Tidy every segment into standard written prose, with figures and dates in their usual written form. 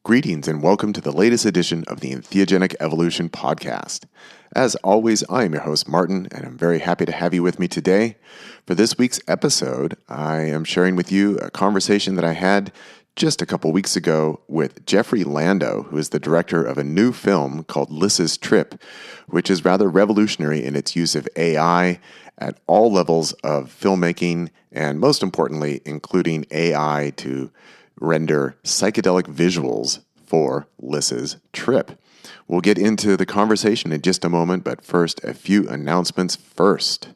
Greetings and welcome to the latest edition of the Entheogenic Evolution podcast. As always, I am your host, Martin, and I'm very happy to have you with me today. For this week's episode, I am sharing with you a conversation that I had just a couple weeks ago with Jeffery Lando, who is the director of a new film called Lissa's Trip, which is rather revolutionary in its use of AI at all levels of filmmaking, and most importantly, including AI to render psychedelic visuals for Lissa's Trip. We'll get into the conversation in just a moment, but first, a few announcements first.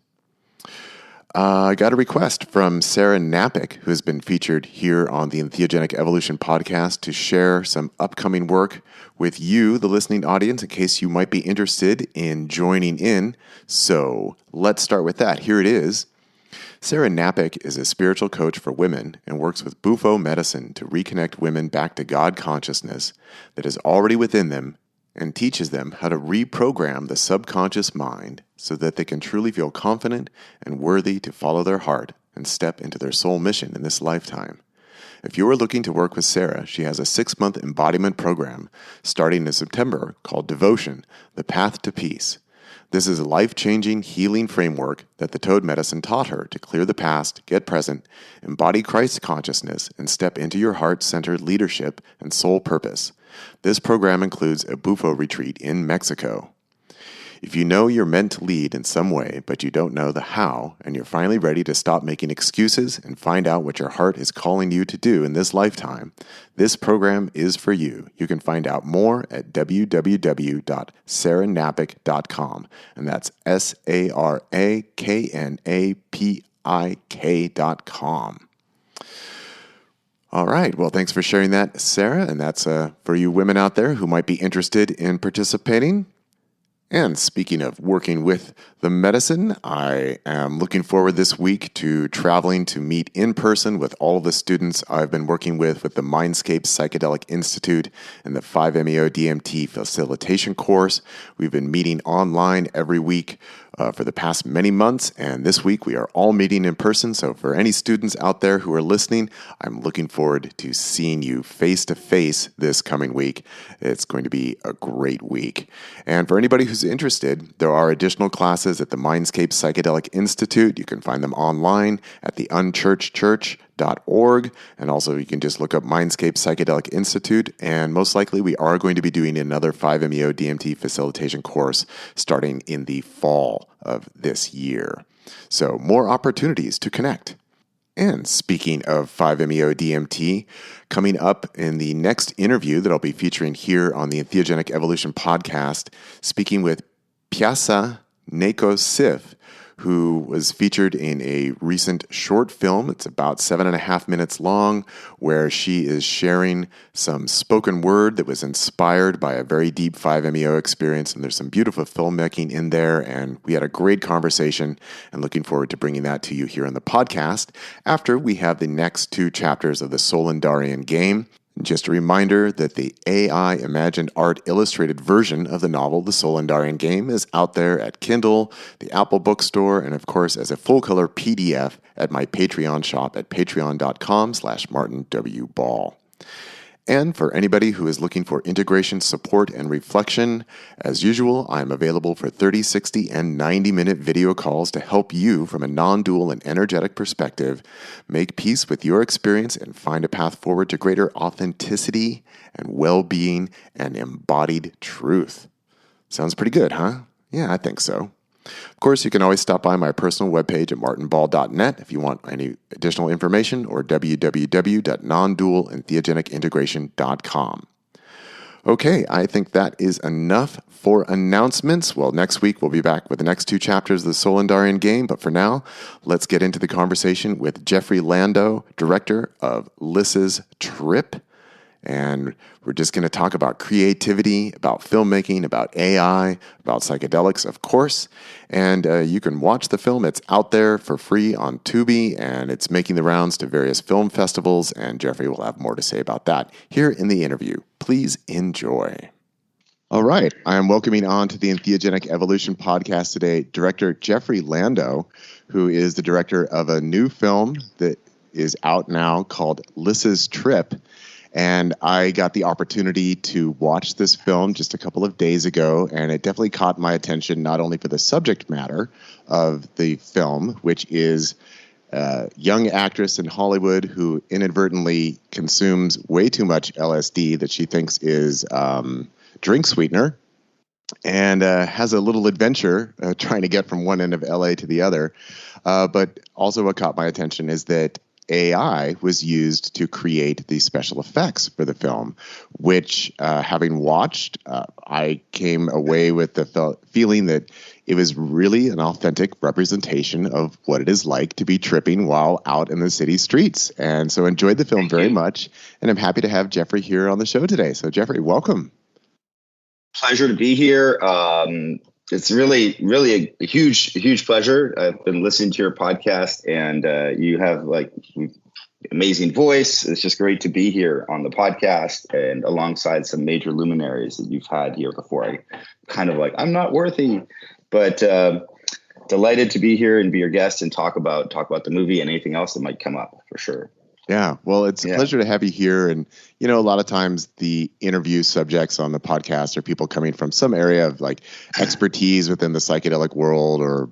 I got a request from Sarah Napick, who has been featured here on the Entheogenic Evolution podcast, to share some upcoming work with you, the listening audience, in case you might be interested in joining in. So let's start with that. Here it is. Sarah Napick is a spiritual coach for women and works with Bufo medicine to reconnect women back to God consciousness that is already within them and teaches them how to reprogram the subconscious mind so that they can truly feel confident and worthy to follow their heart and step into their soul mission in this lifetime. If you are looking to work with Sarah, she has a 6-month embodiment program starting in September called Devotion, The Path to Peace. This is a life-changing healing framework that the Toad medicine taught her to clear the past, get present, embody Christ consciousness, and step into your heart-centered leadership and soul purpose. This program includes a Bufo retreat in Mexico. If you know you're meant to lead in some way, but you don't know the how, and you're finally ready to stop making excuses and find out what your heart is calling you to do in this lifetime, this program is for you. You can find out more at www.sarahnapick.com, and that's SARAKNAPIK.com. All right. Well, thanks for sharing that, Sarah, and that's for you women out there who might be interested in participating. And speaking of working with the medicine, I am looking forward this week to traveling to meet in person with all of the students I've been working with the Mindscape Psychedelic Institute and the 5-MeO-DMT facilitation course. We've been meeting online every week for the past many months, and this week we are all meeting in person. So for any students out there who are listening, I'm looking forward to seeing you face to face this coming week. It's going to be a great week. And for anybody who's interested, there are additional classes at the Mindscape Psychedelic Institute. You can find them online at theunchurchedchurch.org, and also you can just look up Mindscape Psychedelic Institute, and most likely we are going to be doing another 5-MeO-DMT facilitation course starting in the fall of this year. So more opportunities to connect. And speaking of 5-MeO-DMT, coming up in the next interview that I'll be featuring here on the Entheogenic Evolution podcast, speaking with Piazza Neko Sif, who was featured in a recent short film. It's about 7.5 minutes long, where she is sharing some spoken word that was inspired by a very deep 5-MeO experience, and there's some beautiful filmmaking in there, and we had a great conversation, and looking forward to bringing that to you here on the podcast after we have the next 2 chapters of the Solendarian game. Just a reminder that the AI Imagined Art illustrated version of the novel The Solendarian Game is out there at Kindle, the Apple Bookstore, and of course as a full-color PDF at my Patreon shop at patreon.com/MartinWBall. And for anybody who is looking for integration support and reflection, as usual, I'm available for 30, 60, and 90-minute video calls to help you from a non-dual and energetic perspective make peace with your experience and find a path forward to greater authenticity and well-being and embodied truth. Sounds pretty good, huh? Yeah, I think so. Of course, you can always stop by my personal webpage at martinball.net if you want any additional information, or www.nondualentheogenicintegration.com. Okay, I think that is enough for announcements. Well, next week we'll be back with the next 2 chapters of the Solendarian Game, but for now, let's get into the conversation with Jeffery Lando, director of Lissa's Trip. And we're just going to talk about creativity, about filmmaking, about AI, about psychedelics, of course. And you can watch the film. It's out there for free on Tubi, and it's making the rounds to various film festivals. And Jeffery will have more to say about that here in the interview. Please enjoy. All right. I am welcoming on to the Entheogenic Evolution podcast today director Jeffery Lando, who is the director of a new film that is out now called Lissa's Trip. And I got the opportunity to watch this film just a couple of days ago, and it definitely caught my attention, not only for the subject matter of the film, which is a young actress in Hollywood who inadvertently consumes way too much LSD that she thinks is drink sweetener, and has a little adventure trying to get from one end of LA to the other. But also what caught my attention is that AI was used to create the special effects for the film, which, having watched, I came away with the feeling that it was really an authentic representation of what it is like to be tripping while out in the city streets. And so enjoyed the film very much, and I'm happy to have Jeffery here on the show today. So Jeffery, welcome. Pleasure to be here. It's really a huge pleasure. I've been listening to your podcast, and you have amazing voice. It's just great to be here on the podcast and alongside some major luminaries that you've had here before. I kind of I'm not worthy, but delighted to be here and be your guest and talk about the movie and anything else that might come up for sure. Yeah, well, it's a pleasure to have you here. And, a lot of times the interview subjects on the podcast are people coming from some area of expertise within the psychedelic world, or,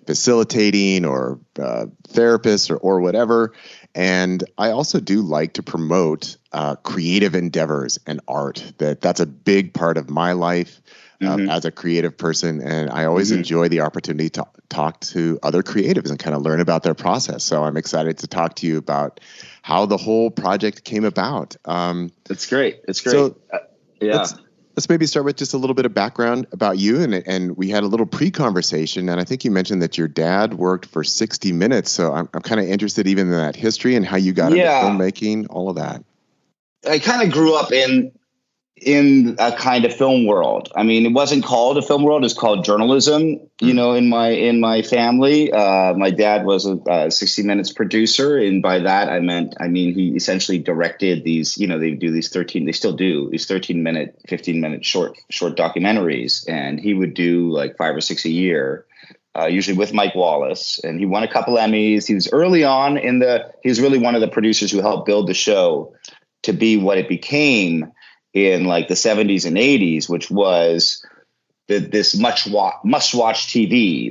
facilitating, or therapists, or whatever. And I also do like to promote creative endeavors and art. That's a big part of my life. As a creative person, and I always enjoy the opportunity to talk to other creatives and kind of learn about their process. So I'm excited to talk to you about how the whole project came about. It's great. So let's maybe start with just a little bit of background about you. And we had a little pre-conversation, and I think you mentioned that your dad worked for 60 Minutes. So I'm kind of interested even in that history and how you got into filmmaking, all of that. I kind of grew up in a kind of film world. I mean, it wasn't called a film world; it's called journalism. In my family, my dad was a 60 Minutes producer, and by that I mean he essentially directed these. They do these 13. They still do these 13-minute, 15-minute short documentaries, and he would do 5 or 6 a year. Usually with Mike Wallace, and he won a couple Emmys. He was early on he was really one of the producers who helped build the show to be what it became in the 70s and 80s, which was this must-watch TV.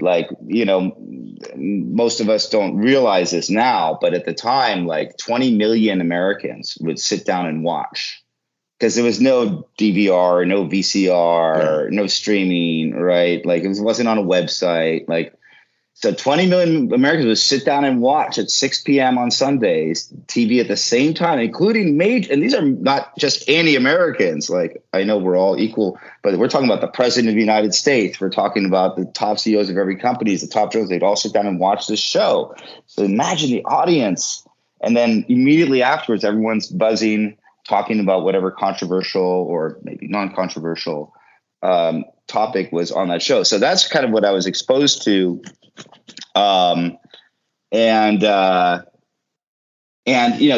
Most of us don't realize this now, but at the time, 20 million Americans would sit down and watch, because there was no DVR, no VCR, no streaming, right? It wasn't on a website. So 20 million Americans would sit down and watch at 6 p.m. on Sundays TV at the same time, including major. And these are not just any Americans. I know we're all equal, but we're talking about the president of the United States. We're talking about the top CEOs of every company, the top journalists. They'd all sit down and watch this show. So imagine the audience. And then immediately afterwards, everyone's buzzing, talking about whatever controversial or maybe non-controversial topic was on that show. So that's kind of what I was exposed to.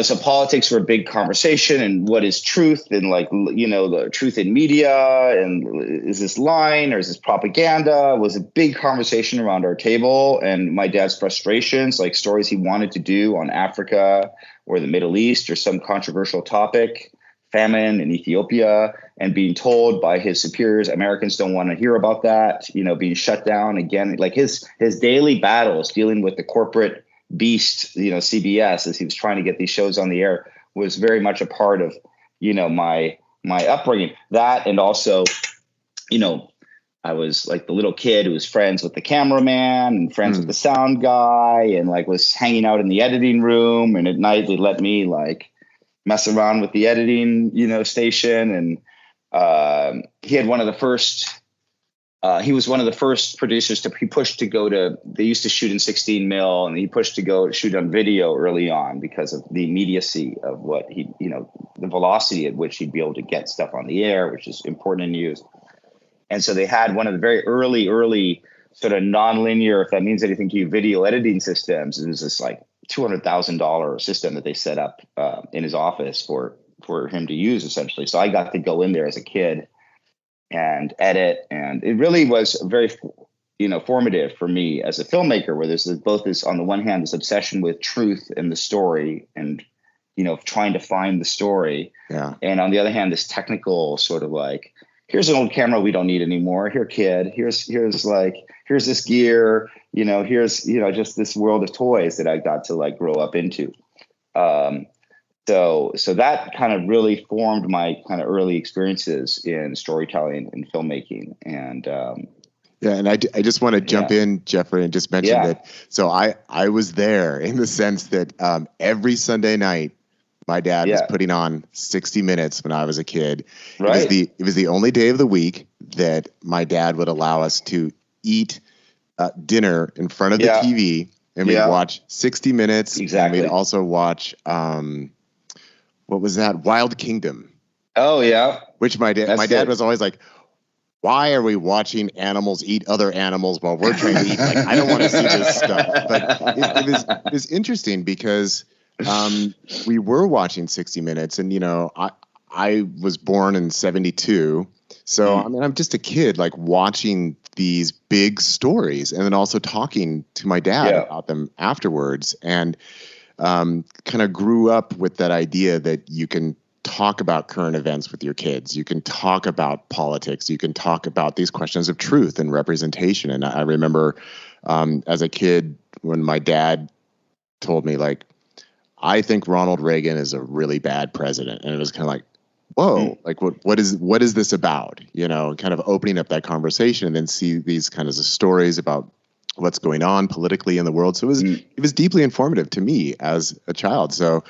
So politics were a big conversation, and what is truth, and the truth in media, and is this lying or is this propaganda, was a big conversation around our table. And my dad's frustrations, stories he wanted to do on Africa or the Middle East or some controversial topic, famine in Ethiopia, and being told by his superiors, Americans don't want to hear about that, being shut down again. His daily battles dealing with the corporate beast, CBS, as he was trying to get these shows on the air, was very much a part of, my upbringing. That, and also, I was the little kid who was friends with the cameraman and friends with the sound guy, and was hanging out in the editing room. And at night they let me mess around with the editing, station. And he had one of the first. He was one of the first producers he pushed to go to. They used to shoot in 16 mil, and he pushed to go shoot on video early on because of the immediacy of what the velocity at which he'd be able to get stuff on the air, which is important in news. And so they had one of the very early sort of nonlinear, if that means anything to you, video editing systems. It was this $200,000 system that they set up in his office for him to use, essentially. So I got to go in there as a kid and edit, and it really was very, formative for me as a filmmaker, where there's both this, on the one hand, this obsession with truth and the story, and trying to find the story. Yeah. And on the other hand, this technical sort of like, here's an old camera we don't need anymore. Here, kid, here's this gear, here's, just this world of toys that I got to like grow up into. So that kind of really formed my kind of early experiences in storytelling and filmmaking. And and I just want to jump in, Jeffrey, and just mention that. So I was there in the sense that every Sunday night, my dad was putting on 60 Minutes when I was a kid. Right. It was the only day of the week that my dad would allow us to eat dinner in front of the TV, and we'd watch 60 Minutes. Exactly. And we'd also watch, what was that? Wild Kingdom. Oh, yeah. Which my dad was always like, why are we watching animals eat other animals while we're trying to eat? Like, I don't want to see this stuff. But it was interesting because we were watching 60 Minutes, and I was born in 72, so I mean I'm just a kid like watching these big stories, and then also talking to my dad about them afterwards, and kind of grew up with that idea that you can talk about current events with your kids. You can talk about politics. You can talk about these questions of truth and representation. And I remember as a kid when my dad told me, like, I think Ronald Reagan is a really bad president. And it was kind of like, whoa, like what is this about? Kind of opening up that conversation, and then see these kinds of stories about what's going on politically in the world. So it was deeply informative to me as a child. So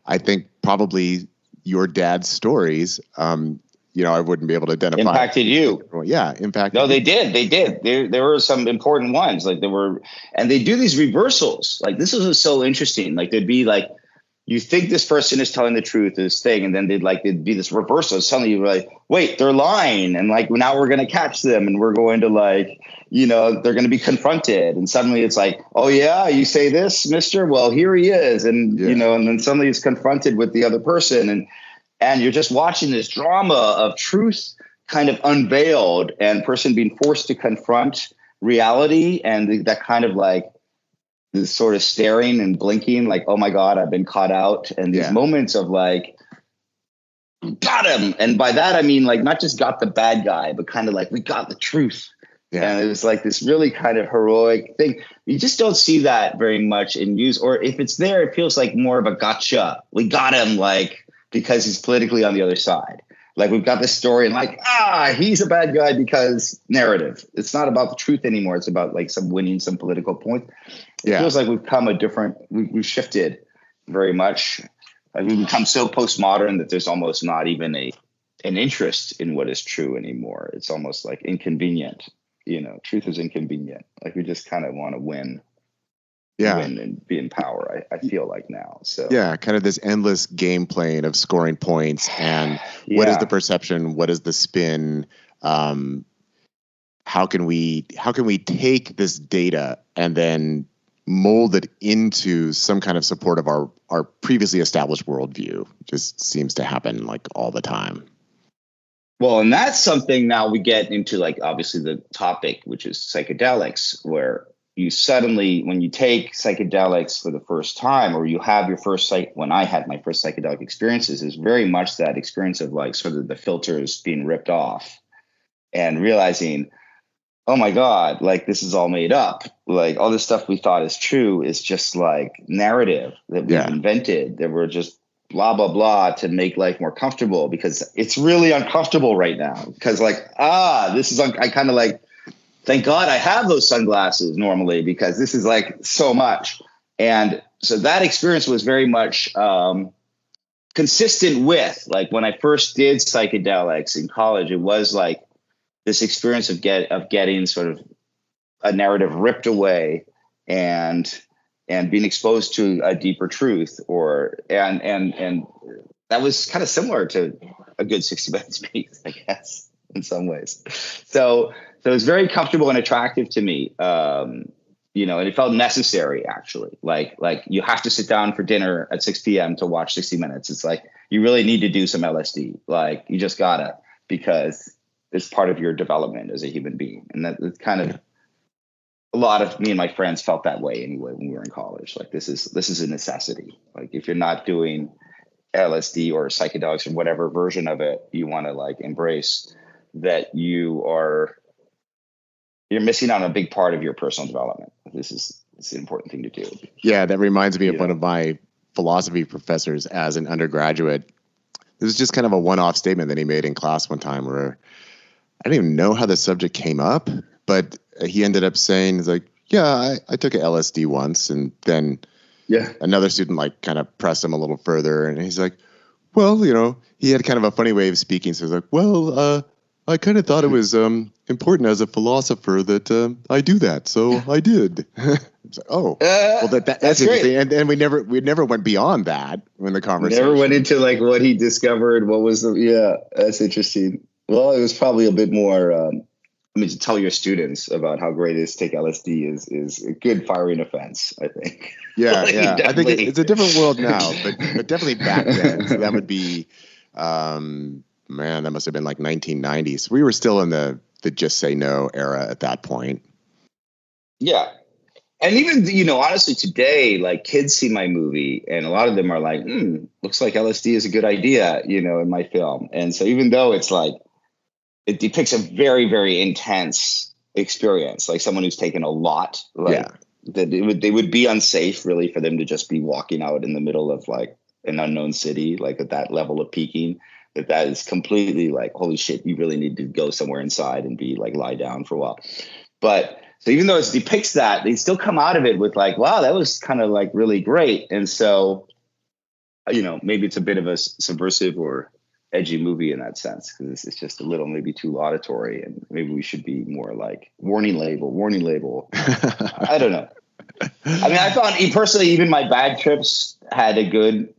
I think probably your dad's stories, I wouldn't be able to identify. Impacted you. Yeah, impacted. No, they did. They did. There were some important ones. Like and they do these reversals. Like this was so interesting. Like there'd be like, you think this person is telling the truth, this thing, and then they'd be this reversal. Suddenly you're like, wait, they're lying. And like, now we're going to catch them, and we're going to like, they're going to be confronted. And suddenly it's like, oh yeah, you say this, mister? Well, here he is. And, and then suddenly it's confronted with the other person. And you're just watching this drama of truth kind of unveiled, and person being forced to confront reality. And that kind of like, this sort of staring and blinking, like, oh my God, I've been caught out. And these moments of like, got him. And by that, I mean, like, not just got the bad guy, but kind of like, we got the truth. Yeah. And it was like this really kind of heroic thing. You just don't see that very much in news, or if it's there, it feels like more of a gotcha. We got him, like, because he's politically on the other side. Like, we've got this story and like, he's a bad guy because narrative. It's not about the truth anymore. It's about like winning some political point. It feels like we've shifted very much. Like we've become so postmodern that there's almost not even an interest in what is true anymore. It's almost like inconvenient. Truth is inconvenient. Like we just kind of want to win and be in power. I feel like now. So kind of this endless game playing of scoring points and what is the perception? What is the spin? How can we take this data and then mold it into some kind of support of our previously established worldview? Just seems to happen like all the time. Well, and that's something now we get into, like, obviously the topic, which is psychedelics, where you suddenly, when you take psychedelics for the first time, or you have your first when I had my first psychedelic experiences, is very much that experience of like sort of the filters being ripped off and realizing, oh my God, like this is all made up. Like all this stuff we thought is true is just like narrative that we've invented, that we're just blah, blah, blah to make life more comfortable, because it's really uncomfortable right now. Because like, this is, I kind of like, thank God I have those sunglasses normally, because this is like so much. And so that experience was very much consistent with like when I first did psychedelics in college. It was like this experience of getting sort of a narrative ripped away and being exposed to a deeper truth, and that was kind of similar to a good 60 Minutes piece, I guess, in some ways. So it was very comfortable and attractive to me, and it felt necessary, actually. Like you have to sit down for dinner at 6 p.m. to watch 60 Minutes. It's like you really need to do some LSD. Like you just gotta, because it's part of your development as a human being, and that's kind of. A lot of me and my friends felt that way anyway when we were in college. Like this is a necessity. Like if you're not doing LSD or psychedelics or whatever version of it you want to like embrace, that you're missing out on a big part of your personal development. It's an important thing to do. Yeah, that reminds me of one of my philosophy professors as an undergraduate. This is just kind of a one-off statement that he made in class one time where I don't even know how the subject came up, but he ended up saying, he's like, yeah, I took a LSD once. And then another student like kind of pressed him a little further. And he's like, well, he had kind of a funny way of speaking. So he's like, well, I kind of thought it was important as a philosopher that I do that. So I did. It's like, oh, well, that's interesting. And we never went beyond that in the conversation. Never went into like what he discovered. What was that's interesting. Well, it was probably a bit more, to tell your students about how great it is to take LSD is a good firing offense, I think. Yeah, yeah. I think it's a different world now, but definitely back then. So that would be, man, that must have been like 1990s. We were still in the just say no era at that point. Yeah. And even, honestly, today, like kids see my movie and a lot of them are like, looks like LSD is a good idea, in my film. And so even though it's like, it depicts a very, very intense experience, like someone who's taken a lot, that they would be unsafe really for them to just be walking out in the middle of like an unknown city, like at that level of peaking, that is completely like, holy shit, you really need to go somewhere inside and be like, lie down for a while. But so even though it depicts that, they still come out of it with like, wow, that was kind of like really great. And so, maybe it's a bit of a subversive or edgy movie in that sense, because it's just a little maybe too laudatory, and maybe we should be more like warning label. I don't know. I mean, I found personally, even my bad trips had a good,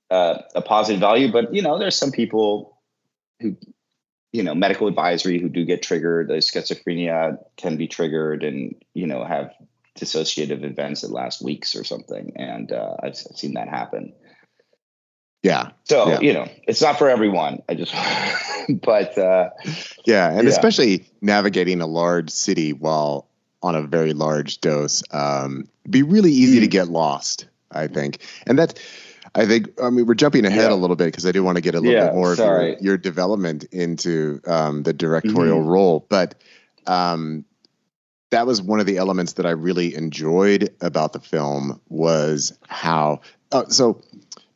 a positive value, but there's some people who, medical advisory who do get triggered. The schizophrenia can be triggered and, have dissociative events that last weeks or something. And I've seen that happen. Yeah. So, it's not for everyone. But especially navigating a large city while on a very large dose, be really easy to get lost, I think. And we're jumping ahead a little bit because I do want to get a little bit more of your development into the directorial role. But that was one of the elements that I really enjoyed about the film was how,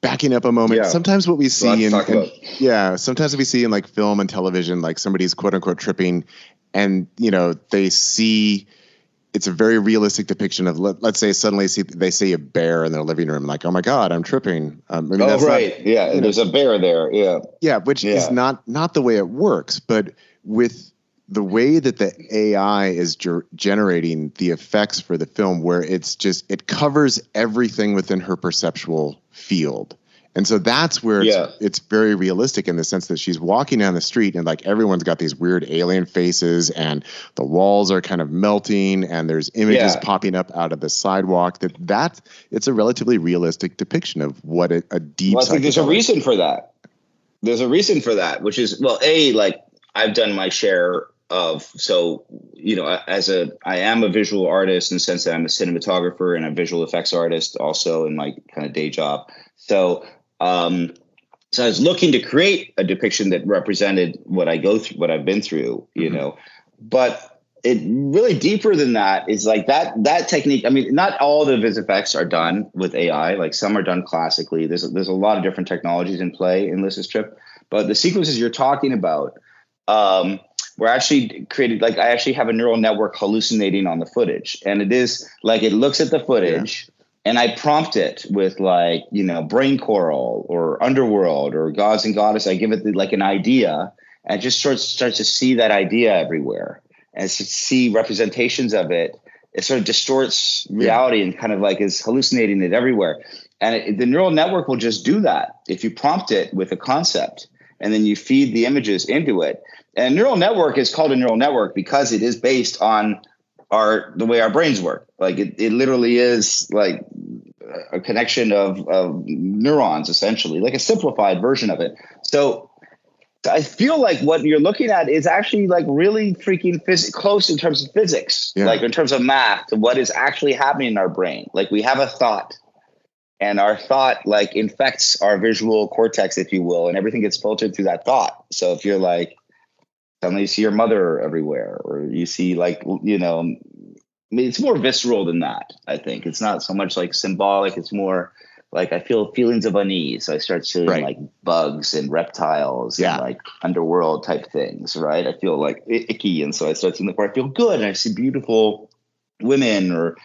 backing up a moment, sometimes what we see sometimes we see in like film and television, like somebody's quote unquote tripping and, they see it's a very realistic depiction of, let's say suddenly they see a bear in their living room, like, oh my God, I'm tripping. That's right. There's a bear there. Yeah. Which is not the way it works, but with the way that the AI is generating the effects for the film, where it covers everything within her perceptual field. And so that's where it's very realistic in the sense that she's walking down the street and like everyone's got these weird alien faces and the walls are kind of melting and there's images popping up out of the sidewalk. That it's a relatively realistic depiction of what a deep. Well, I think there's a reason for that. Which is, well, like I've done my share of, I am a visual artist in the sense that I'm a cinematographer and a visual effects artist also in my kind of day job. So I was looking to create a depiction that represented what I go through, what I've been through, but it really deeper than that is like that technique. I mean, not all the vis effects are done with AI. Like some are done classically. There's a lot of different technologies in play in Lissa's trip, but the sequences you're talking about, were actually created. Like I actually have a neural network hallucinating on the footage, and it is like, it looks at the footage and I prompt it with like, brain coral or underworld or gods and goddess. I give it like an idea and it just starts to see that idea everywhere and to see representations of it. It sort of distorts reality and kind of like is hallucinating it everywhere. And the neural network will just do that if you prompt it with a concept and then you feed the images into it. And a neural network is called a neural network because it is based on the way our brains work. Like it literally is like a connection of neurons, essentially, like a simplified version of it. So I feel like what you're looking at is actually like really freaking close in terms of physics, like in terms of math to what is actually happening in our brain. Like we have a thought and our thought like infects our visual cortex, if you will, and everything gets filtered through that thought. So if you're like, suddenly you see your mother everywhere, or you see like, I mean, it's more visceral than that. I think it's not so much like symbolic. It's more like I feel feelings of unease. I start seeing like bugs and reptiles and like underworld type things, right? I feel like icky. And so I start seeing the part I feel good, and I see beautiful women, or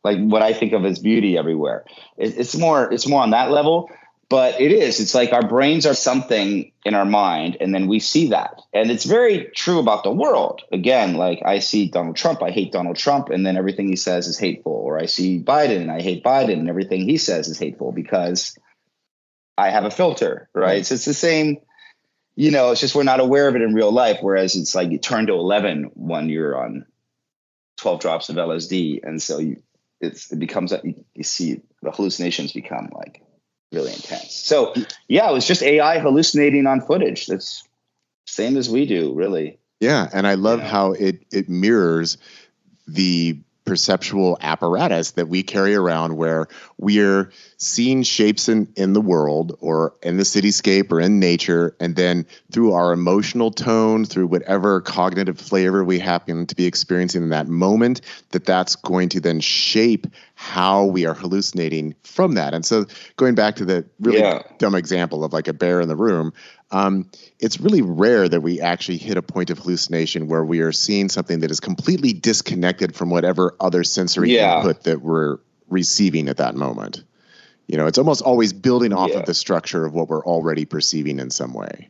like what I think of as beauty everywhere. It's more on that level. But it's like our brains are something in our mind, and then we see that. And it's very true about the world. Again, like I see Donald Trump, I hate Donald Trump, and then everything he says is hateful. Or I see Biden, and I hate Biden, and everything he says is hateful because I have a filter, right? So it's the same, it's just we're not aware of it in real life. Whereas it's like you turn to 11 when you're on 12 drops of LSD. And so it becomes, you see the hallucinations become like really intense. So yeah, it was just AI hallucinating on footage. That's same as we do, really. Yeah, and I love how it mirrors the perceptual apparatus that we carry around, where we're seeing shapes in the world or in the cityscape or in nature, and then through our emotional tone, through whatever cognitive flavor we happen to be experiencing in that moment, that's going to then shape how we are hallucinating from that. And so going back to the really dumb example of like a bear in the room, it's really rare that we actually hit a point of hallucination where we are seeing something that is completely disconnected from whatever other sensory input that we're receiving at that moment. It's almost always building off of the structure of what we're already perceiving in some way.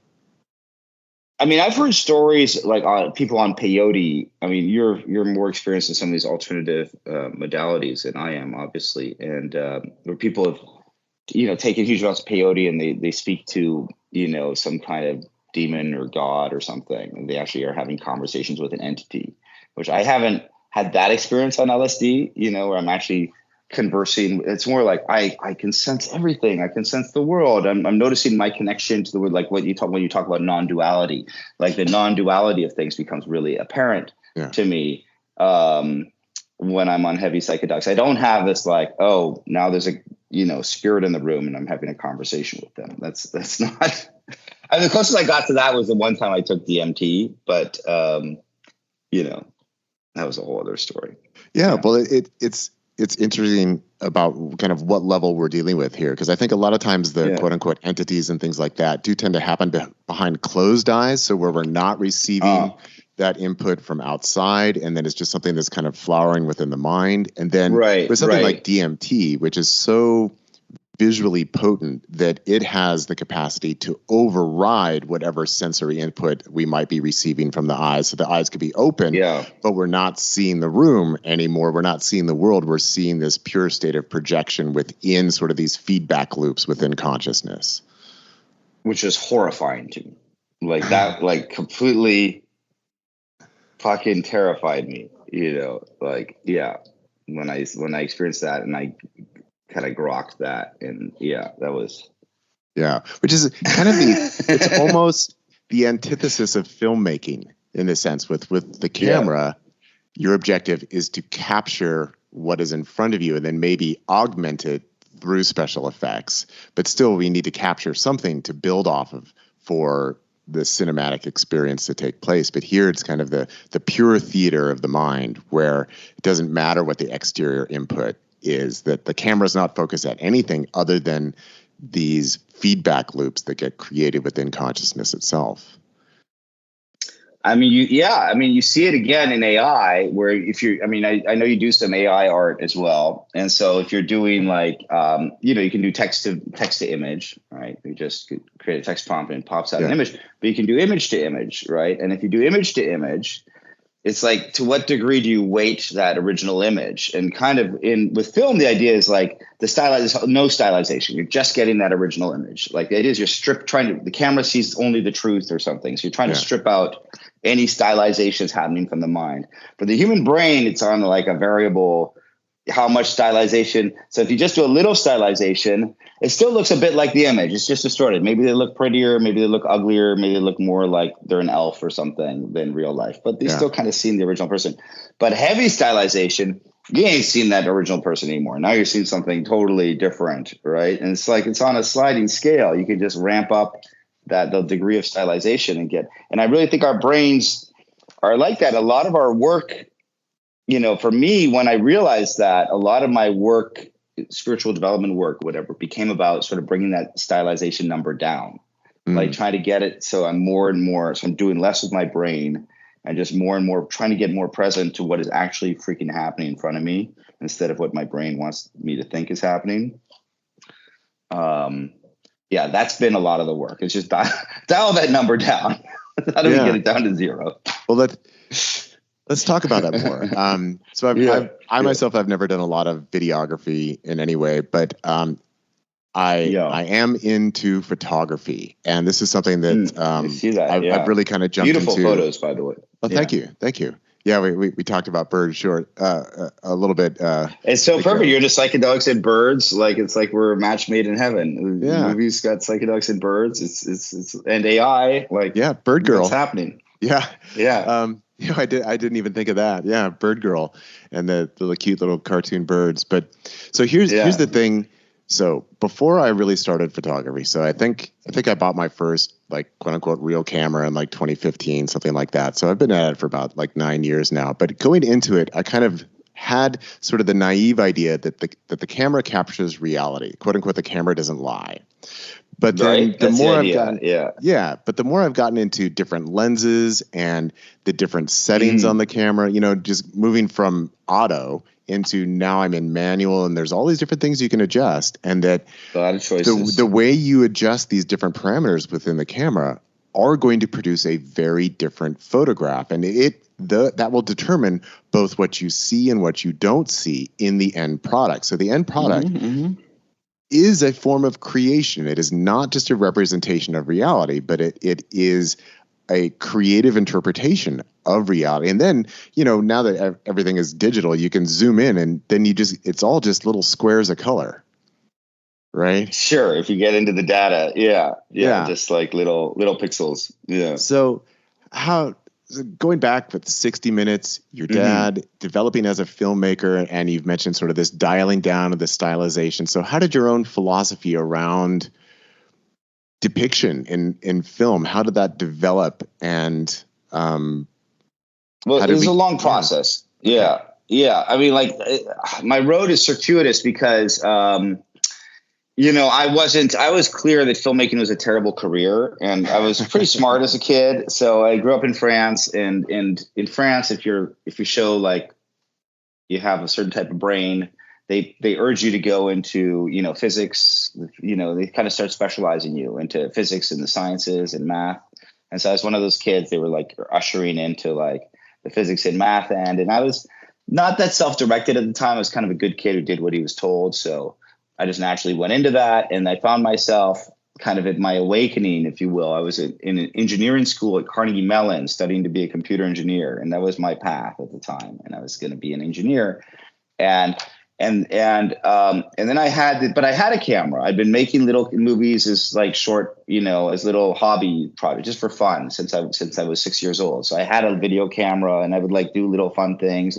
I mean, I've heard stories like people on peyote. I mean, you're more experienced in some of these alternative modalities than I am, obviously, and where people have, taken huge amounts of peyote, and they speak to some kind of demon or god or something, and they actually are having conversations with an entity, which I haven't had that experience on LSD. Where I'm actually conversing. It's more like I can sense everything. I can sense the world. I'm noticing my connection to the world, like when you talk about non-duality, like the non-duality of things becomes really apparent to me when I'm on heavy psychedelics. I don't have this like, oh, now there's a spirit in the room and I'm having a conversation with them. That's not. I mean, the closest I got to that was the one time I took DMT, but that was a whole other story. Yeah, well, it's interesting about kind of what level we're dealing with here, because I think a lot of times the quote unquote entities and things like that do tend to happen behind closed eyes. So where we're not receiving that input from outside, and then it's just something that's kind of flowering within the mind. And then with something like DMT, which is so visually potent that it has the capacity to override whatever sensory input we might be receiving from the eyes. So the eyes could be open, but we're not seeing the room anymore. We're not seeing the world. We're seeing this pure state of projection within sort of these feedback loops within consciousness. Which is horrifying to me. Like that, like completely fucking terrified me, when I experienced that, and I kind of grokked that, and that was which is kind of it's almost the antithesis of filmmaking in a sense. With the camera, your objective is to capture what is in front of you and then maybe augment it through special effects, but still we need to capture something to build off of for the cinematic experience to take place. But here it's kind of the pure theater of the mind, where it doesn't matter what the exterior input is, that the camera's not focused at anything other than these feedback loops that get created within consciousness itself. I mean, you see it again in AI, where I know you do some AI art as well. And so if you're doing like, you can do text to image, right? You just create a text prompt and it pops out an image, but you can do image to image, right? And if you do image to image, it's like, to what degree do you weight that original image? And kind of with film, the idea is like there's no stylization. You're just getting that original image. Like the idea is the camera sees only the truth or something. So you're trying to strip out any stylizations happening from the mind. For the human brain, it's on like a variable, how much stylization. So if you just do a little stylization, it still looks a bit like the image. It's just distorted. Maybe they look prettier, maybe they look uglier, maybe they look more like they're an elf or something than real life, but they still kind of seem the original person. But heavy stylization, you ain't seen that original person anymore. Now you're seeing something totally different, right? And it's like it's on a sliding scale. You can just ramp up the degree of stylization and I really think our brains are like that. A lot of our work, for me, when I realized that, a lot of my work, spiritual development work, whatever, became about sort of bringing that stylization number down, like trying to get it so I'm more and more, so I'm doing less with my brain and just more and more trying to get more present to what is actually freaking happening in front of me instead of what my brain wants me to think is happening. Yeah, that's been a lot of the work. It's just dial that number down. How do we get it down to 0? Well, let's talk about that more. I myself, I've never done a lot of videography in any way, but I am into photography, and this is something that I've really kind of jumped into. Beautiful photos, by the way. Oh, thank you. Yeah, we talked about birds short a little bit. It's so perfect. You're into psychedelics and birds. Like it's like we're a match made in heaven. The movie's got psychedelics and birds. It's and AI. Like Bird Girl. What's happening? Yeah. I didn't even think of that. Yeah, Bird Girl and the cute little cartoon birds. But so here's the thing. So before I really started photography, so I think I bought my first like quote unquote real camera in like 2015, something like that. So I've been at it for about like 9 years now. But going into it, I kind of had sort of the naive idea that the camera captures reality, quote unquote. The camera doesn't lie. But then the more I've gotten into different lenses and the different settings on the camera, just moving from auto into now I'm in manual, and there's all these different things you can adjust, and that a lot of choices. The way you adjust these different parameters within the camera are going to produce a very different photograph, and that will determine both what you see and what you don't see in the end product. So the end product is a form of creation. It is not just a representation of reality, but it is a creative interpretation of reality. And then, now that everything is digital, you can zoom in and then it's all just little squares of color. Right? Sure. If you get into the data. Yeah. Just like little pixels. Yeah. So going back with 60 Minutes, your dad developing as a filmmaker, and you've mentioned sort of this dialing down of the stylization. So how did your own philosophy around depiction in film, how did that develop? And it was a long process. Yeah. I mean, like my road is circuitous because I was clear that filmmaking was a terrible career, and I was pretty smart as a kid. So I grew up in France, and in France, if you show like you have a certain type of brain, they urge you to go into, physics, they kind of start specializing you into physics and the sciences and math. And so I was one of those kids they were like ushering into like the physics and math end. And I was not that self-directed at the time. I was kind of a good kid who did what he was told. So I just naturally went into that, and I found myself kind of at my awakening, if you will. I was in an engineering school at Carnegie Mellon studying to be a computer engineer, and that was my path at the time. And I was going to be an engineer, and then I had a camera. I'd been making little movies as like short, as little hobby projects just for fun since I was 6 years old. So I had a video camera, and I would like do little fun things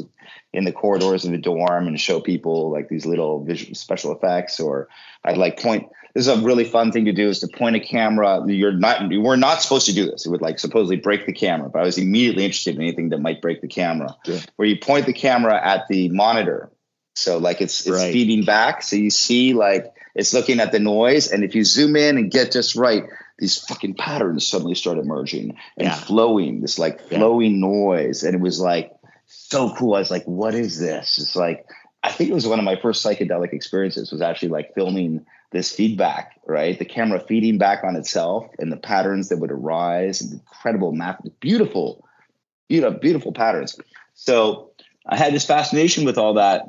in the corridors of the dorm and show people like these little visual special effects, or I'd like point. This is a really fun thing to do, is to point a camera. You were not supposed to do this. It would like supposedly break the camera, but I was immediately interested in anything that might break the camera. Yeah. Where you point the camera at the monitor. So like it's feeding back. So you see like it's looking at the noise. And if you zoom in and get just right, these fucking patterns suddenly start emerging and flowing, this like flowing noise. And it was like so cool. I was like, what is this? It's like, I think it was one of my first psychedelic experiences was actually like filming this feedback, right? The camera feeding back on itself and the patterns that would arise, and incredible beautiful patterns. So I had this fascination with all that.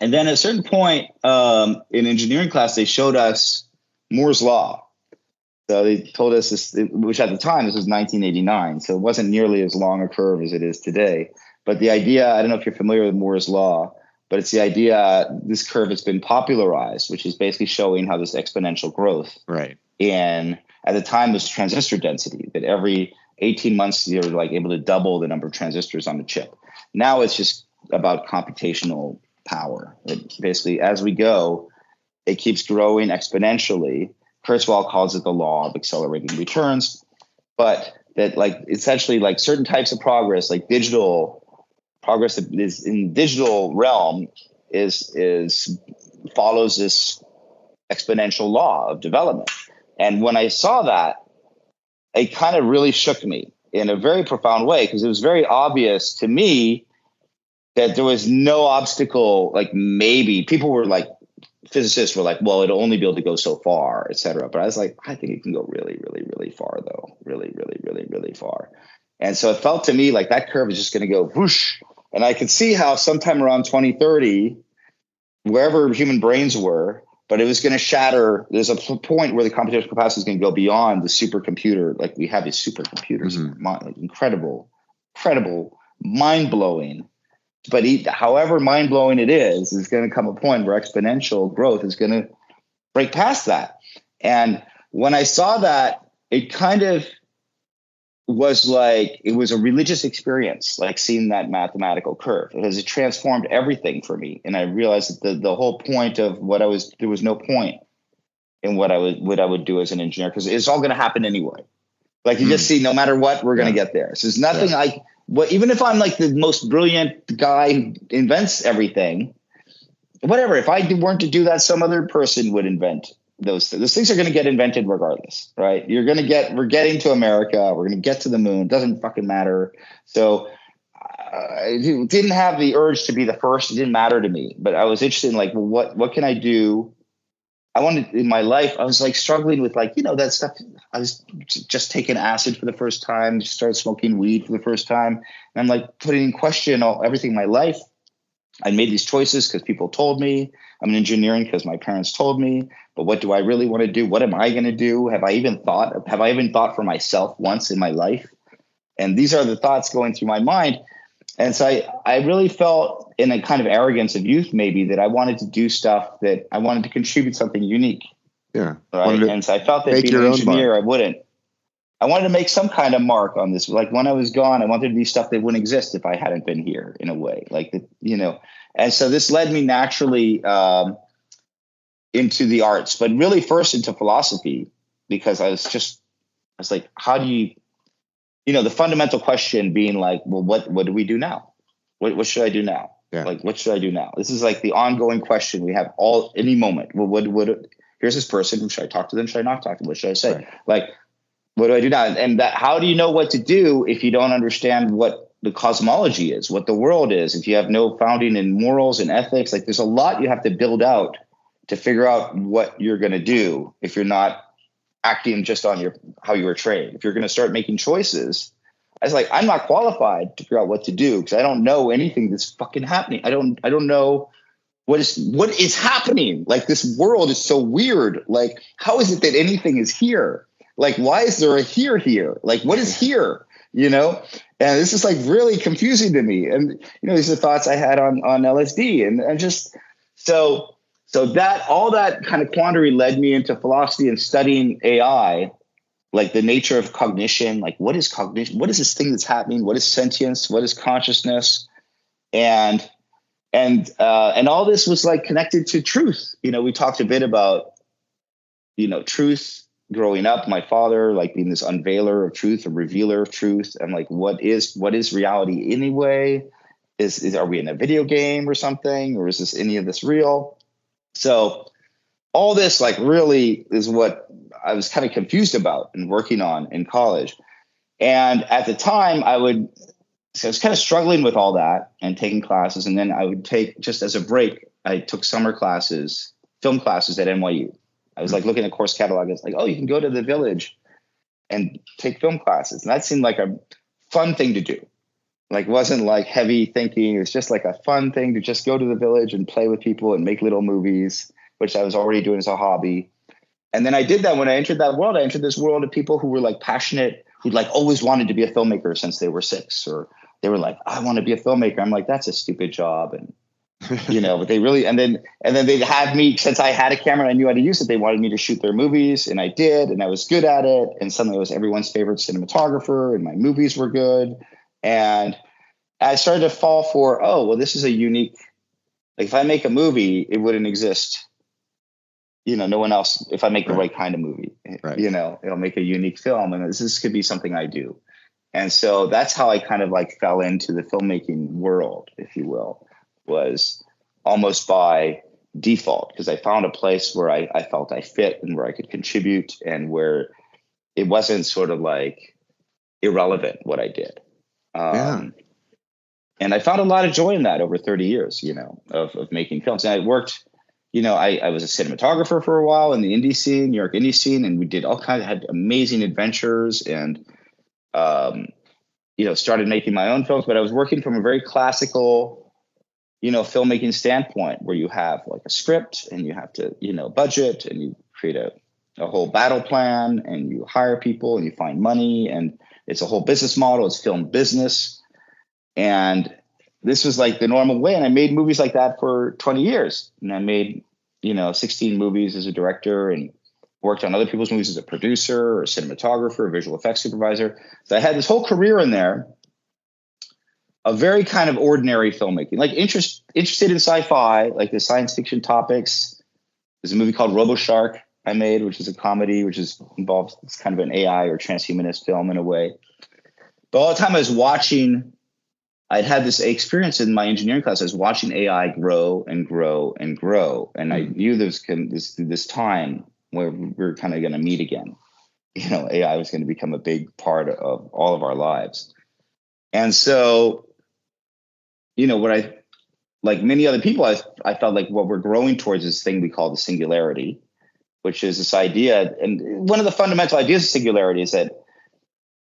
And then at a certain point in engineering class, they showed us Moore's Law. So they told us this, which at the time, this was 1989. So it wasn't nearly as long a curve as it is today. But the idea, I don't know if you're familiar with Moore's Law, but it's the idea, this curve has been popularized, which is basically showing how this exponential growth. Right. And at the time, was transistor density, that every 18 months, you're like able to double the number of transistors on the chip. Now it's just about computational power. Basically, as we go, it keeps growing exponentially. Kurzweil calls it the law of accelerating returns, but that like essentially like certain types of progress, like digital progress that is in digital realm is follows this exponential law of development. And when I saw that, it kind of really shook me in a very profound way, because it was very obvious to me that there was no obstacle. Like maybe people were like, physicists were like, well, it'll only be able to go so far, et cetera. But I was like, I think it can go really, really, really far, though. Really, really, really, really far. And so it felt to me like that curve is just going to go whoosh. And I could see how sometime around 2030, wherever human brains were, but it was going to shatter. There's a point where the computational capacity is going to go beyond the supercomputer. Like we have these supercomputers, like incredible, mind-blowing. But however mind-blowing it is going to come a point where exponential growth is going to break past that. And when I saw that, it kind of was like, it was a religious experience, like seeing that mathematical curve, because it transformed everything for me. And I realized that the whole point of there was no point in what I would do as an engineer, because it's all going to happen anyway. Like you just see, no matter what, we're going to get there. So there's nothing like, even if I'm like the most brilliant guy who invents everything, whatever, if I weren't to do that, some other person would invent those things. Those things are going to get invented regardless, right? We're getting to America. We're going to get to the moon. It doesn't fucking matter. So I didn't have the urge to be the first. It didn't matter to me, but I was interested in like, well, what can I do? I wanted in my life, I was like struggling with like, that stuff. I was just taking acid for the first time, started smoking weed for the first time. And I'm like putting in question everything in my life. I made these choices because people told me. I'm in engineering because my parents told me. But what do I really want to do? What am I going to do? Have I even thought for myself once in my life? And these are the thoughts going through my mind. And so I really felt in a kind of arrogance of youth, maybe, that I wanted to do stuff, that I wanted to contribute something unique. Yeah. Right. And so I felt that being an engineer, I wanted to make some kind of mark on this. Like when I was gone, I wanted to be stuff that wouldn't exist if I hadn't been here, in a way, and so this led me naturally into the arts, but really first into philosophy, because I was like, how do you, the fundamental question being like, well, what do we do now? What should I do now? Yeah. Like, what should I do now? This is like the ongoing question we have any moment. Well, here's this person. Should I talk to them? Should I not talk to them? What should I say? Right. Like, what do I do now? And how do you know what to do if you don't understand what the cosmology is, what the world is, if you have no founding in morals and ethics? Like, there's a lot you have to build out to figure out what you're going to do if you're not acting just on how you were trained. If you're going to start making choices, I was like, I'm not qualified to figure out what to do because I don't know anything that's fucking happening. I don't know what is happening. Like, this world is so weird. Like, how is it that anything is here? Like, why is there a here? Like, what is here? And this is like really confusing to me. And, these are thoughts I had on LSD, and just so that all that kind of quandary led me into philosophy and studying AI, like the nature of cognition. Like, what is cognition? What is this thing that's happening? What is sentience? What is consciousness? And all this was like connected to truth. We talked a bit about, truth growing up, my father, like being this unveiler of truth, a revealer of truth. And like, what is reality anyway? Are we in a video game or something? Or is any of this real? So all this like really is what I was kind of confused about and working on in college. And at the time I was kind of struggling with all that and taking classes. And then I would take, just as a break, I took summer classes, film classes at NYU. I was like looking at course catalog. It's like, oh, you can go to the Village and take film classes. And that seemed like a fun thing to do. Like, wasn't like heavy thinking. It was just like a fun thing to just go to the Village and play with people and make little movies, which I was already doing as a hobby. And then I did that. When I entered that world, I entered this world of people who were like passionate, who'd like always wanted to be a filmmaker since they were 6, or they were like, I want to be a filmmaker. I'm like, that's a stupid job. And, but they really, and then they had me, since I had a camera and I knew how to use it, they wanted me to shoot their movies, and I did, and I was good at it. And suddenly I was everyone's favorite cinematographer, and my movies were good. And I started to fall for, oh, well, this is a unique, like if I make a movie, it wouldn't exist. No one else, if I make the right kind of movie, it'll make a unique film. And this could be something I do. And so that's how I kind of like fell into the filmmaking world, if you will, was almost by default, because I found a place where I felt I fit and where I could contribute and where it wasn't sort of like irrelevant what I did. And I found a lot of joy in that over 30 years, of making films. And I worked, I was a cinematographer for a while in the indie scene, New York indie scene, and we did all kinds of, had amazing adventures and, started making my own films. But I was working from a very classical, filmmaking standpoint where you have like a script and you have to, budget and you create a whole battle plan and you hire people and you find money and it's a whole business model. It's film business. And this was like the normal way. And I made movies like that for 20 years. And I made, 16 movies as a director and worked on other people's movies as a producer or a cinematographer, or visual effects supervisor. So I had this whole career in there, a very kind of ordinary filmmaking, like interested in sci-fi, like the science fiction topics. There's a movie called Robo Shark I made, which is a comedy, involves it's kind of an AI or transhumanist film in a way. But all the time I was watching, I'd had this experience in my engineering class. I was watching AI grow and grow and grow. And I knew this time where we were kind of going to meet again. AI was going to become a big part of all of our lives. And so, like many other people, I felt like what we're growing towards is this thing we call the singularity, which is this idea. And one of the fundamental ideas of singularity is that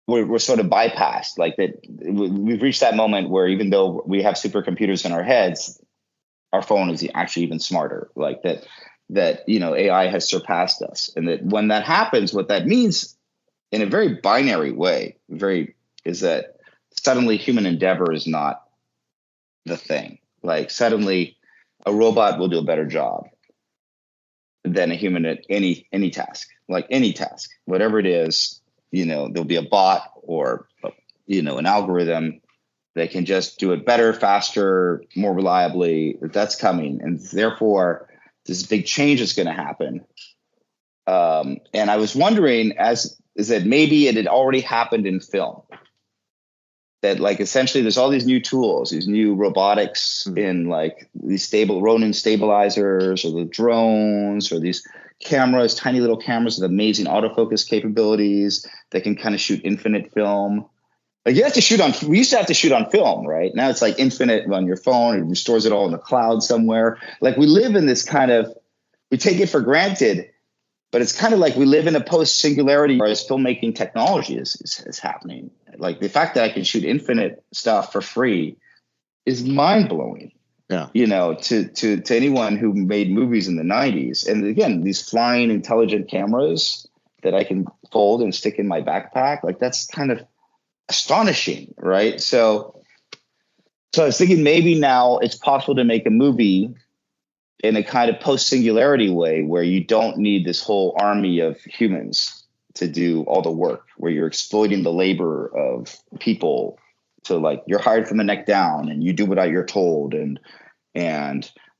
we're sort of bypassed, like that we've reached that moment where even though we have supercomputers in our heads, our phone is actually even smarter, like that AI has surpassed us. And that when that happens, what that means in a very binary way, is that suddenly human endeavor is not the thing. Like suddenly a robot will do a better job than a human at any task, like any task, whatever it is. There'll be a bot or, an algorithm that can just do it better, faster, more reliably. That's coming. And therefore, this big change is going to happen. And I was wondering, is that maybe it had already happened in film? That like essentially there's all these new tools, these new robotics in like these Ronin stabilizers or the drones or these cameras, tiny little cameras with amazing autofocus capabilities that can kind of shoot infinite film. Like we used to have to shoot on film, right? Now it's like infinite on your phone. It stores it all in the cloud somewhere. Like we live in this kind of, we take it for granted, but it's kind of like we live in a post-singularity where filmmaking technology is happening. Like the fact that I can shoot infinite stuff for free is mind-blowing. Yeah. To anyone who made movies in the 90s. And again, these flying intelligent cameras that I can fold and stick in my backpack, like that's kind of astonishing, right? So I was thinking maybe now it's possible to make a movie in a kind of post-singularity way where you don't need this whole army of humans to do all the work, where you're exploiting the labor of people to like, you're hired from the neck down and you do what you're told and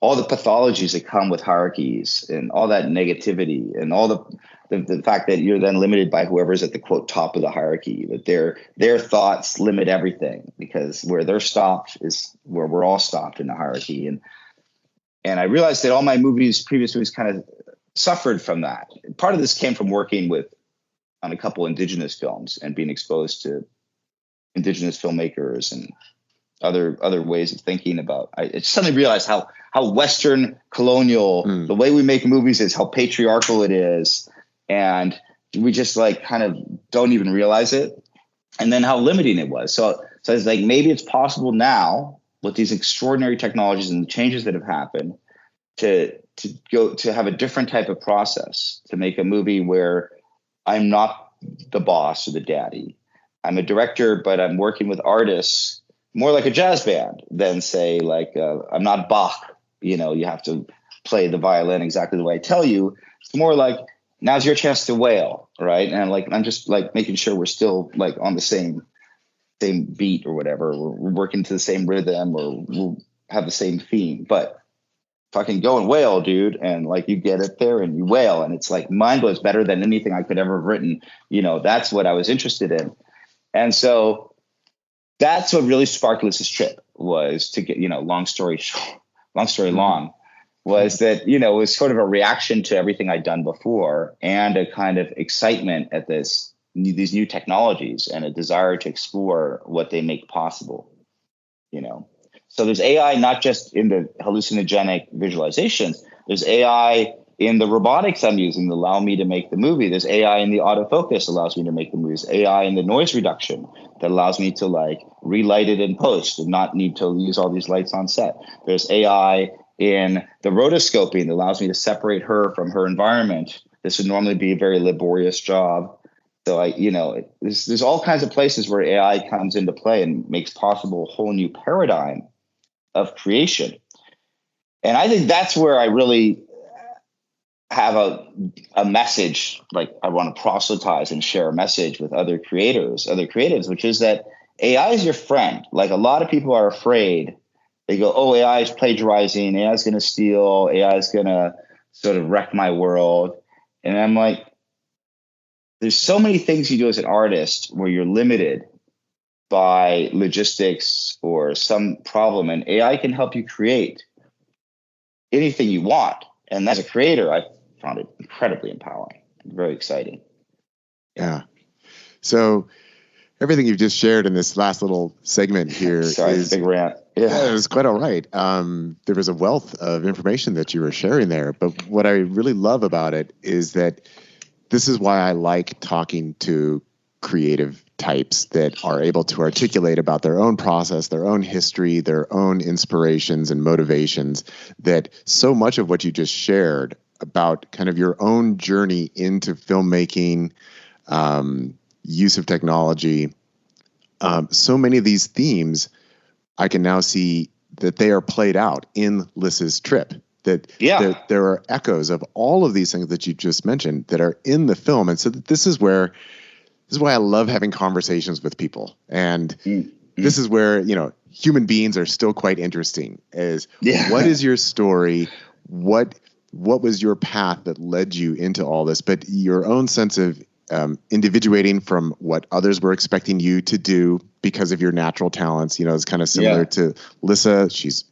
all the pathologies that come with hierarchies and all that negativity and all the fact that you're then limited by whoever's at the quote top of the hierarchy, that their thoughts limit everything because where they're stopped is where we're all stopped in the hierarchy. And I realized that all my previous movies kind of suffered from that. Part of this came from working on a couple indigenous films and being exposed to indigenous filmmakers and other ways of thinking about. I suddenly realized how Western colonial the way we make movies is, how patriarchal it is, and we just like kind of don't even realize it, and then how limiting it was. So I was like, maybe it's possible now with these extraordinary technologies and the changes that have happened to have a different type of process to make a movie where I'm not the boss or the daddy. I'm a director, but I'm working with artists more like a jazz band than say like I'm not Bach. You have to play the violin exactly the way I tell you. It's more like now's your chance to wail, right? And I'm just like making sure we're still like on the same same beat or whatever. We're working to the same rhythm, or we'll have the same theme, but fucking go and wail, dude. And like, you get it there and you wail, and it's like mind blowing. It's better than anything I could ever have written. That's what I was interested in. And so that's what really sparked Lissa's trip, was to get, long story long, was that, it was sort of a reaction to everything I'd done before, and a kind of excitement at these new technologies, and a desire to explore what they make possible, So there's AI not just in the hallucinogenic visualizations. There's AI in the robotics I'm using that allow me to make the movie. There's AI in the autofocus that allows me to make the movies. AI in the noise reduction that allows me to like relight it in post and not need to use all these lights on set. There's AI in the rotoscoping that allows me to separate her from her environment. This would normally be a very laborious job. So there's all kinds of places where AI comes into play and makes possible a whole new paradigm of creation. And I think that's where I really have a message, like I want to proselytize and share a message with other creatives, which is that AI is your friend. Like, a lot of people are afraid. They go, oh, AI is plagiarizing, AI is going to steal, AI is going to sort of wreck my world. And I'm like, there's so many things you do as an artist where you're limited by logistics or some problem, and AI can help you create anything you want. And as a creator, I found it incredibly empowering, very exciting. Yeah. So everything you've just shared in this last little segment here is big rant. Yeah, it was quite all right. There was a wealth of information that you were sharing there, but what I really love about it is that this is why I like talking to creative types that are able to articulate about their own process, their own history, their own inspirations and motivations, that so much of what you just shared about kind of your own journey into filmmaking, use of technology, so many of these themes, I can now see that they are played out in Lissa's trip. That there are echoes of all of these things that you just mentioned that are in the film. And so this is why I love having conversations with people. And this is where, human beings are still quite interesting. What is your story? What was your path that led you into all this? But your own sense of individuating from what others were expecting you to do because of your natural talents, is kind of similar to Lissa. She's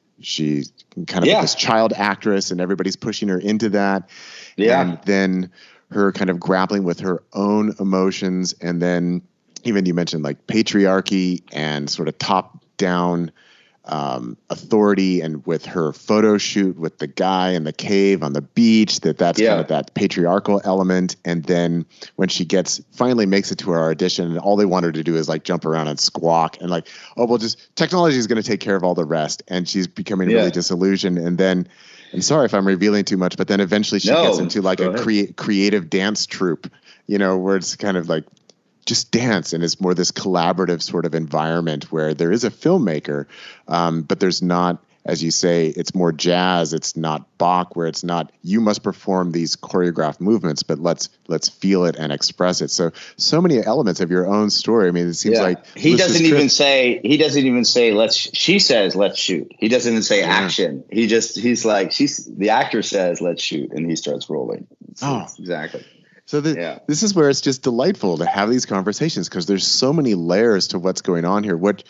kind of like this child actress, and everybody's pushing her into that. Yeah. And then her kind of grappling with her own emotions. And then even you mentioned like patriarchy and sort of top down authority, and with her photo shoot with the guy in the cave on the beach, that's kind of that patriarchal element. And then when she finally makes it to her audition, and all they want her to do is like jump around and squawk, and like, oh, well, just technology is going to take care of all the rest. And she's becoming really disillusioned. And then, I'm sorry if I'm revealing too much, but then eventually she gets into like a creative dance troupe, where it's kind of like just dance, and it's more this collaborative sort of environment where there is a filmmaker, but there's not, as you say, it's more jazz. It's not Bach, where it's not, you must perform these choreographed movements, but let's feel it and express it. So many elements of your own story. I mean, it seems like he doesn't even say she says, let's shoot. He doesn't even say action. The actor says, let's shoot. And he starts rolling. Exactly. So this is where it's just delightful to have these conversations, because there's so many layers to what's going on here. What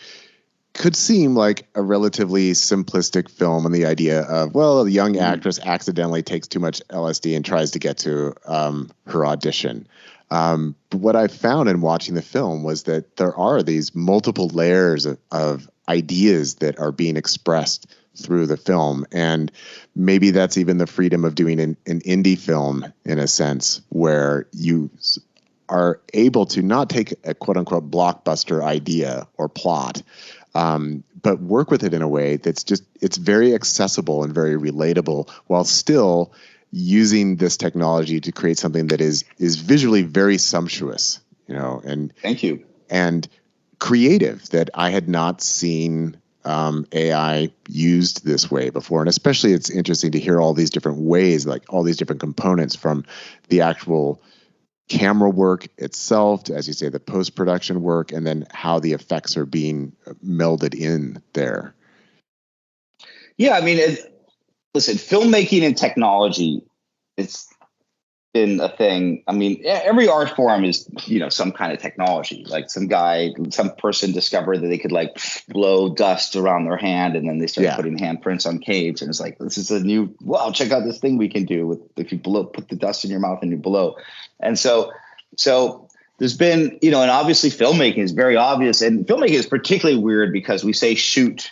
could seem like a relatively simplistic film, and the idea of, well, the young actress accidentally takes too much LSD and tries to get to her audition. But what I found in watching the film was that there are these multiple layers of ideas that are being expressed through the film. And maybe that's even the freedom of doing an indie film, in a sense, where you are able to not take a quote unquote blockbuster idea or plot, but work with it in a way that's it's very accessible and very relatable, while still using this technology to create something that is visually very sumptuous, and thank you, and creative, that I had not seen AI used this way before. And especially it's interesting to hear all these different ways, like all these different components, from the actual camera work itself, as you say, the post-production work, and then how the effects are being melded in there. Yeah, I mean, listen, filmmaking and technology, it's been a thing. I mean, every art form is, some kind of technology. Like some person discovered that they could like blow dust around their hand, and then they started putting handprints on caves, and it's like, this is a new, wow, check out this thing we can do with, if you put the dust in your mouth and you blow. And so there's been, and obviously filmmaking is very obvious, and filmmaking is particularly weird because we say shoot,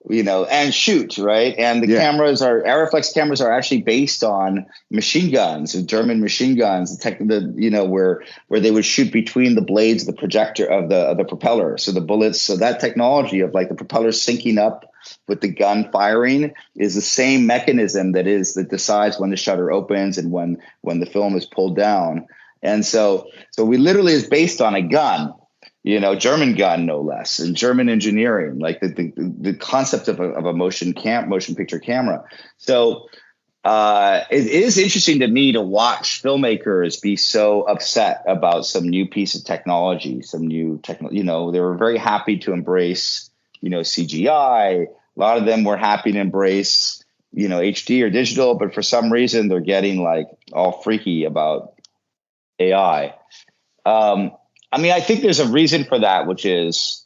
and shoot, right? And the cameras Aeroflex cameras are actually based on machine guns, German machine guns, where they would shoot between the blades of the projector of the propeller. So the bullets, so that technology of like the propeller syncing up with the gun firing is the same mechanism that decides when the shutter opens and when the film is pulled down. And so we literally is based on a gun. German gun, no less, and German engineering, like the concept of a motion picture camera. So it is interesting to me to watch filmmakers be so upset about some new piece of technology, they were very happy to embrace, CGI. A lot of them were happy to embrace, HD or digital, but for some reason they're getting like all freaky about AI. I mean, I think there's a reason for that, which is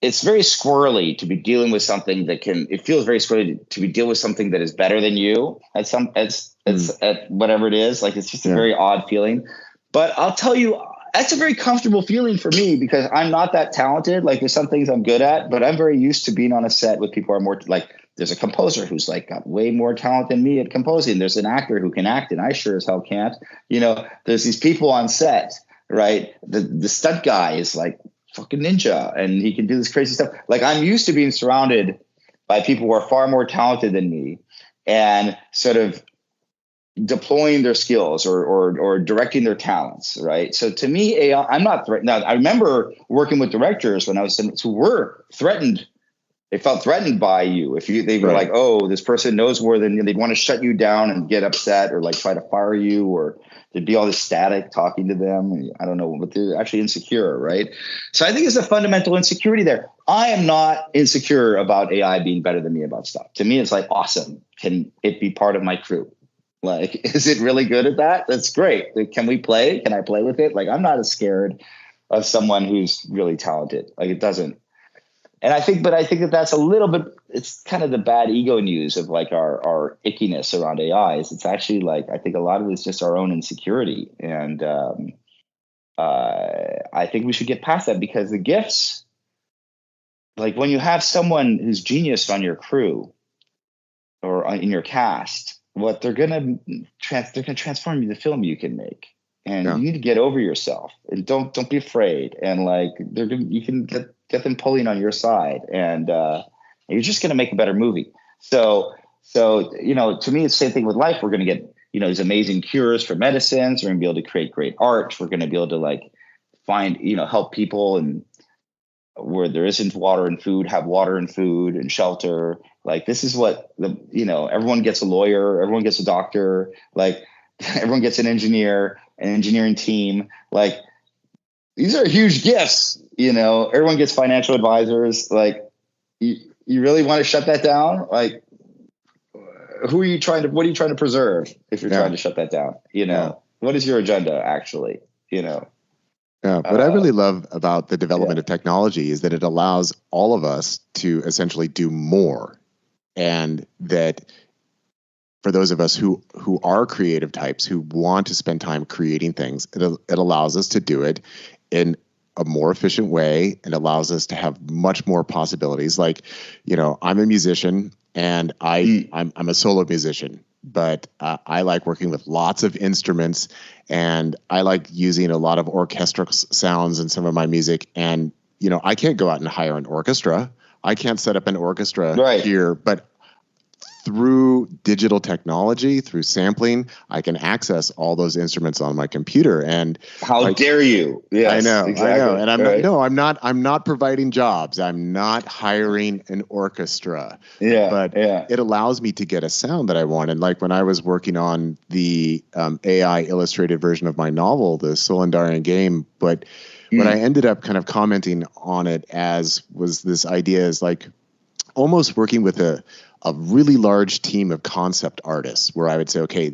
it's very squirrely to be dealing with something it feels very squirrely to be dealing with something that is better than you at whatever it is. Like, it's just a very odd feeling. But I'll tell you, that's a very comfortable feeling for me because I'm not that talented. Like, there's some things I'm good at, but I'm very used to being on a set with people who are more like, there's a composer who's like got way more talent than me at composing. There's an actor who can act and I sure as hell can't. There's these people on set. Right. The stunt guy is like fucking ninja and he can do this crazy stuff. Like, I'm used to being surrounded by people who are far more talented than me and sort of deploying their skills or directing their talents. Right. So to me, AI, I'm not threatened. Now, I remember working with directors when I was who were threatened. They felt threatened by you. They were like, oh, this person knows more than you. They'd want to shut you down and get upset or like try to fire you, or there'd be all this static talking to them. I don't know, but they're actually insecure, right? So I think there's a fundamental insecurity there. I am not insecure about AI being better than me about stuff. To me, it's like, awesome. Can it be part of my crew? Like, is it really good at that? That's great. Can we play? Can I play with it? Like, I'm not as scared of someone who's really talented. Like, it doesn't. And I think that that's a little bit, it's kind of the bad ego news of like our ickiness around AI. It's actually like, I think a lot of it is just our own insecurity. And I think we should get past that because the gifts, like when you have someone who's genius on your crew or in your cast, what they're going to transform the film you can make. And you need to get over yourself and don't be afraid. And like, you can get them pulling on your side and you're just going to make a better movie. So, to me, it's the same thing with life. We're going to get, these amazing cures for medicines. We're going to be able to create great art. We're going to be able to like find, help people and where there isn't water and food, have water and food and shelter. Like, this is what everyone gets a lawyer, everyone gets a doctor, like everyone gets an engineer, an engineering team. Like, these are huge gifts, everyone gets financial advisors. Like, you really want to shut that down? Like, what are you trying to preserve if you're trying to shut that down? What is your agenda actually? Yeah, what I really love about the development of technology is that it allows all of us to essentially do more. And that for those of us who are creative types, who want to spend time creating things, it allows us to do it in a more efficient way and allows us to have much more possibilities. Like, I'm a musician and I'm a solo musician, but I like working with lots of instruments and I like using a lot of orchestral sounds in some of my music. And, I can't go out and hire an orchestra. I can't set up an orchestra here, but through digital technology, through sampling, I can access all those instruments on my computer. And how dare you? Yes, I know. exactly. And Right. I'm not providing jobs. I'm not hiring an orchestra. Yeah, But yeah. it allows me to get a sound that I want. And like when I was working on the AI illustrated version of my novel, the Solandarian Game, but what I ended up kind of commenting on it as was this idea is like almost working with a really large team of concept artists where I would say, okay,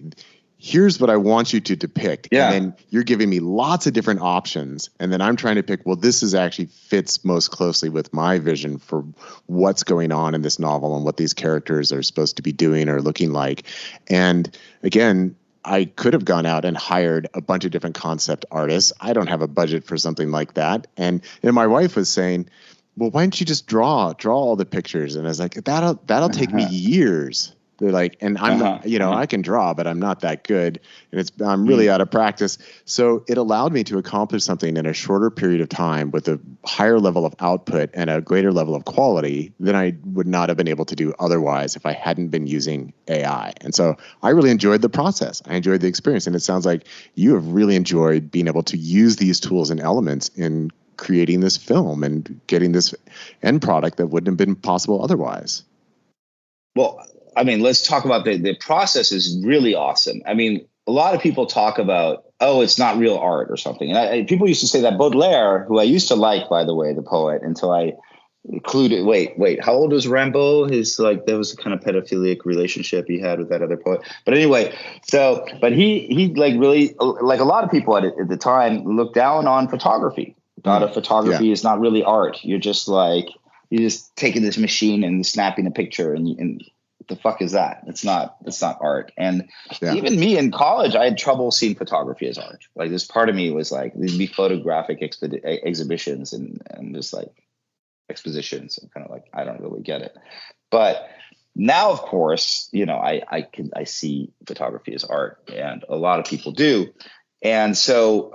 here's what I want you to depict. Yeah. And then you're giving me lots of different options. And then I'm trying to pick, well, this is actually fits most closely with my vision for what's going on in this novel and what these characters are supposed to be doing or looking like. And again, I could have gone out and hired a bunch of different concept artists. I don't have a budget for something like that. And my wife was saying, well, why don't you just draw all the pictures? And I was like, that'll take me years. They're like, and I'm not, I can draw, but I'm not that good. And I'm really out of practice. So it allowed me to accomplish something in a shorter period of time with a higher level of output and a greater level of quality than I would not have been able to do otherwise if I hadn't been using AI. And so I really enjoyed the process. I enjoyed the experience. And it sounds like you have really enjoyed being able to use these tools and elements in creating this film and getting this end product that wouldn't have been possible otherwise. Well, I mean, let's talk about the process is really awesome. I mean, a lot of people talk about, oh, it's not real art or something. And people used to say that Baudelaire, who I used to like, by the way, the poet, until I included, wait, how old was Rimbaud? There was a kind of pedophilic relationship he had with that other poet. But anyway, but he like really, like a lot of people at the time, looked down on photography. Thought of photography is not really art. You're just taking this machine and snapping a picture and the fuck is that? It's not art. And even me in college, I had trouble seeing photography as art. Like this part of me was like, there'd be photographic exhibitions and just like expositions. I'm kind of like, I don't really get it. But now, of course, I see photography as art, and a lot of people do. And so,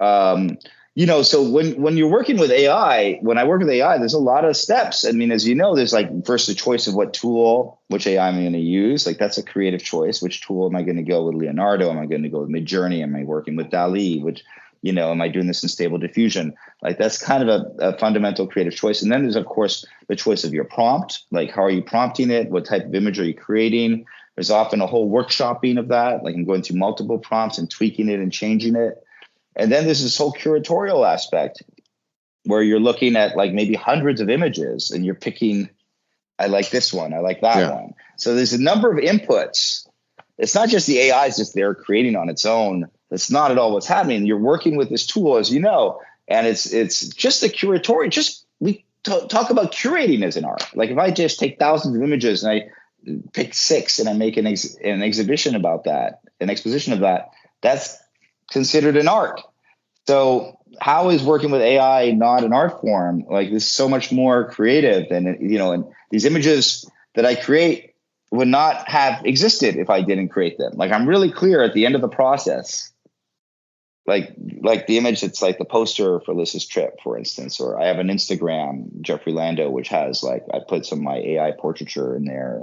so when you're working with AI, when I work with AI, there's a lot of steps. I mean, as you know, there's like first the choice of which AI I'm going to use. Like that's a creative choice. Which tool am I going to go with? Leonardo? Am I going to go with Midjourney? Am I working with DALL-E? Am I doing this in Stable Diffusion? Like that's kind of a fundamental creative choice. And then there's of course the choice of your prompt. Like how are you prompting it? What type of image are you creating? There's often a whole workshopping of that. Like I'm going through multiple prompts and tweaking it and changing it. And then there's this whole curatorial aspect where you're looking at like maybe hundreds of images and you're picking, I like this one, I like that one. So there's a number of inputs. It's not just the AI is just there creating on its own. That's not at all what's happening. You're working with this tool, as you know, and it's just the curatorial. We talk about curating as an art. Like if I just take thousands of images and I pick 6 and I make an exhibition about that, an exposition of that, that's considered an art. So how is working with AI not an art form? Like this is so much more creative than, and these images that I create would not have existed if I didn't create them. Like I'm really clear at the end of the process, like the image, it's like the poster for Lissa's trip, for instance, or I have an Instagram, Jeffery Lando, which has I put some of my AI portraiture in there.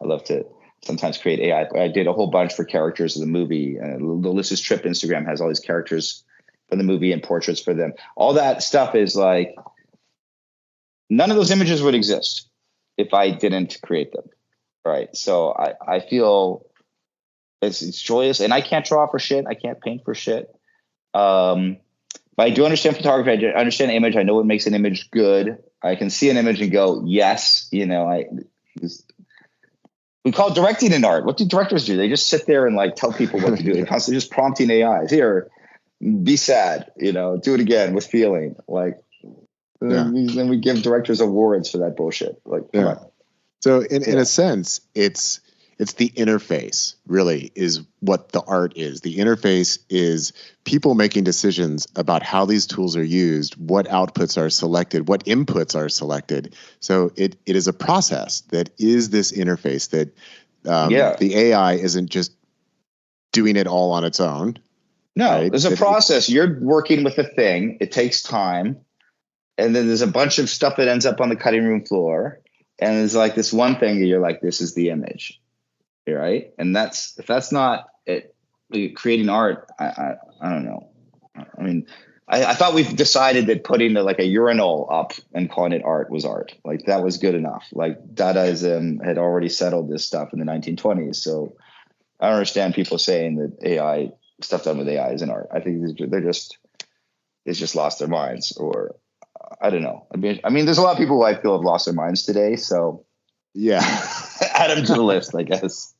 I love to sometimes create AI. I did a whole bunch for characters of the movie. The Lissa's Trip Instagram has all these characters from the movie and portraits for them. All that stuff is like, none of those images would exist if I didn't create them. Right. So I feel it's joyous, and I can't draw for shit. I can't paint for shit. But I do understand photography. I understand image. I know what makes an image good. I can see an image and go, yes, we call directing an art. What do directors do? They just sit there and tell people what to do. They're constantly just prompting AIs. Here, be sad, do it again with feeling. Then we give directors awards for that bullshit. Come on. So in a sense, it's the interface really is what the art is. The interface is people making decisions about how these tools are used, what outputs are selected, what inputs are selected. So it is a process that is this interface that the AI isn't just doing it all on its own. No, right? There's a process. You're working with a thing. It takes time. And then there's a bunch of stuff that ends up on the cutting room floor. And it's like this one thing that you're like, this is the image. right? And if that's not it, creating art, I don't know. I mean, I thought we've decided that putting like a urinal up and calling it art was art. Like that was good enough. Like Dadaism had already settled this stuff in the 1920s. So I don't understand people saying that AI stuff done with AI isn't art. I think it's just lost their minds, or I don't know. I mean, there's a lot of people who I feel have lost their minds today. So Yeah. add them to the list, I guess.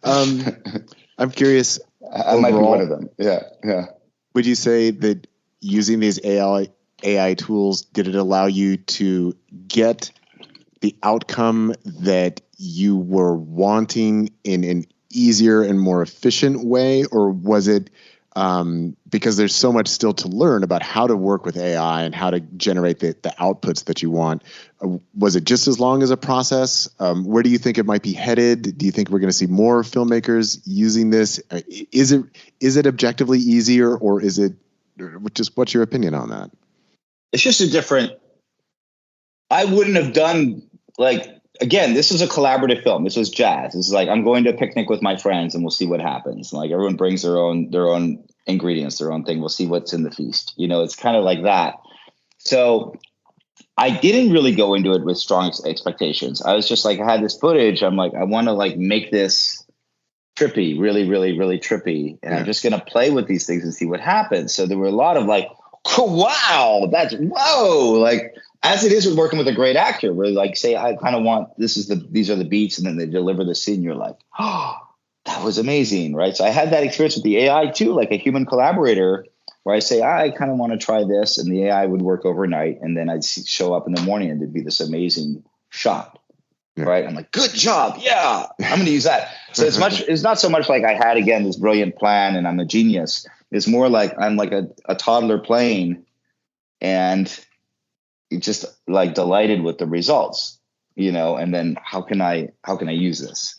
I'm curious. I might be one of them. Yeah. Would you say that using these AI tools, did it allow you to get the outcome that you were wanting in an easier and more efficient way? Or was it because there's so much still to learn about how to work with AI and how to generate the outputs that you want? Was it just as long as a process? Where do you think it might be headed? Do you think we're going to see more filmmakers using this? Is it objectively easier, or is it just, what's your opinion on that? It's just a different, I wouldn't have done, like, again, this is a collaborative film. This was jazz. This is like, I'm going to a picnic with my friends and we'll see what happens. Like everyone brings their own ingredients, their own thing. We'll see what's in the feast. It's kind of like that. So I didn't really go into it with strong expectations. I was just like, I had this footage. I'm like, I want to like make this trippy, really, really, really trippy. And I'm just going to play with these things and see what happens. So there were a lot of like, oh, wow, whoa. Like, as it is with working with a great actor, where like, say, I kind of want, these are the beats, and then they deliver the scene. You're like, oh, that was amazing. Right. So I had that experience with the AI too, like a human collaborator, where I say, I kind of want to try this, and the AI would work overnight. And then I'd show up in the morning and there'd be this amazing shot. Yeah. Right. I'm like, good job. Yeah, I'm going to use that. So it's not so much like I had, again, this brilliant plan and I'm a genius. It's more like I'm like a toddler playing, and just like delighted with the results, and then how can I use this?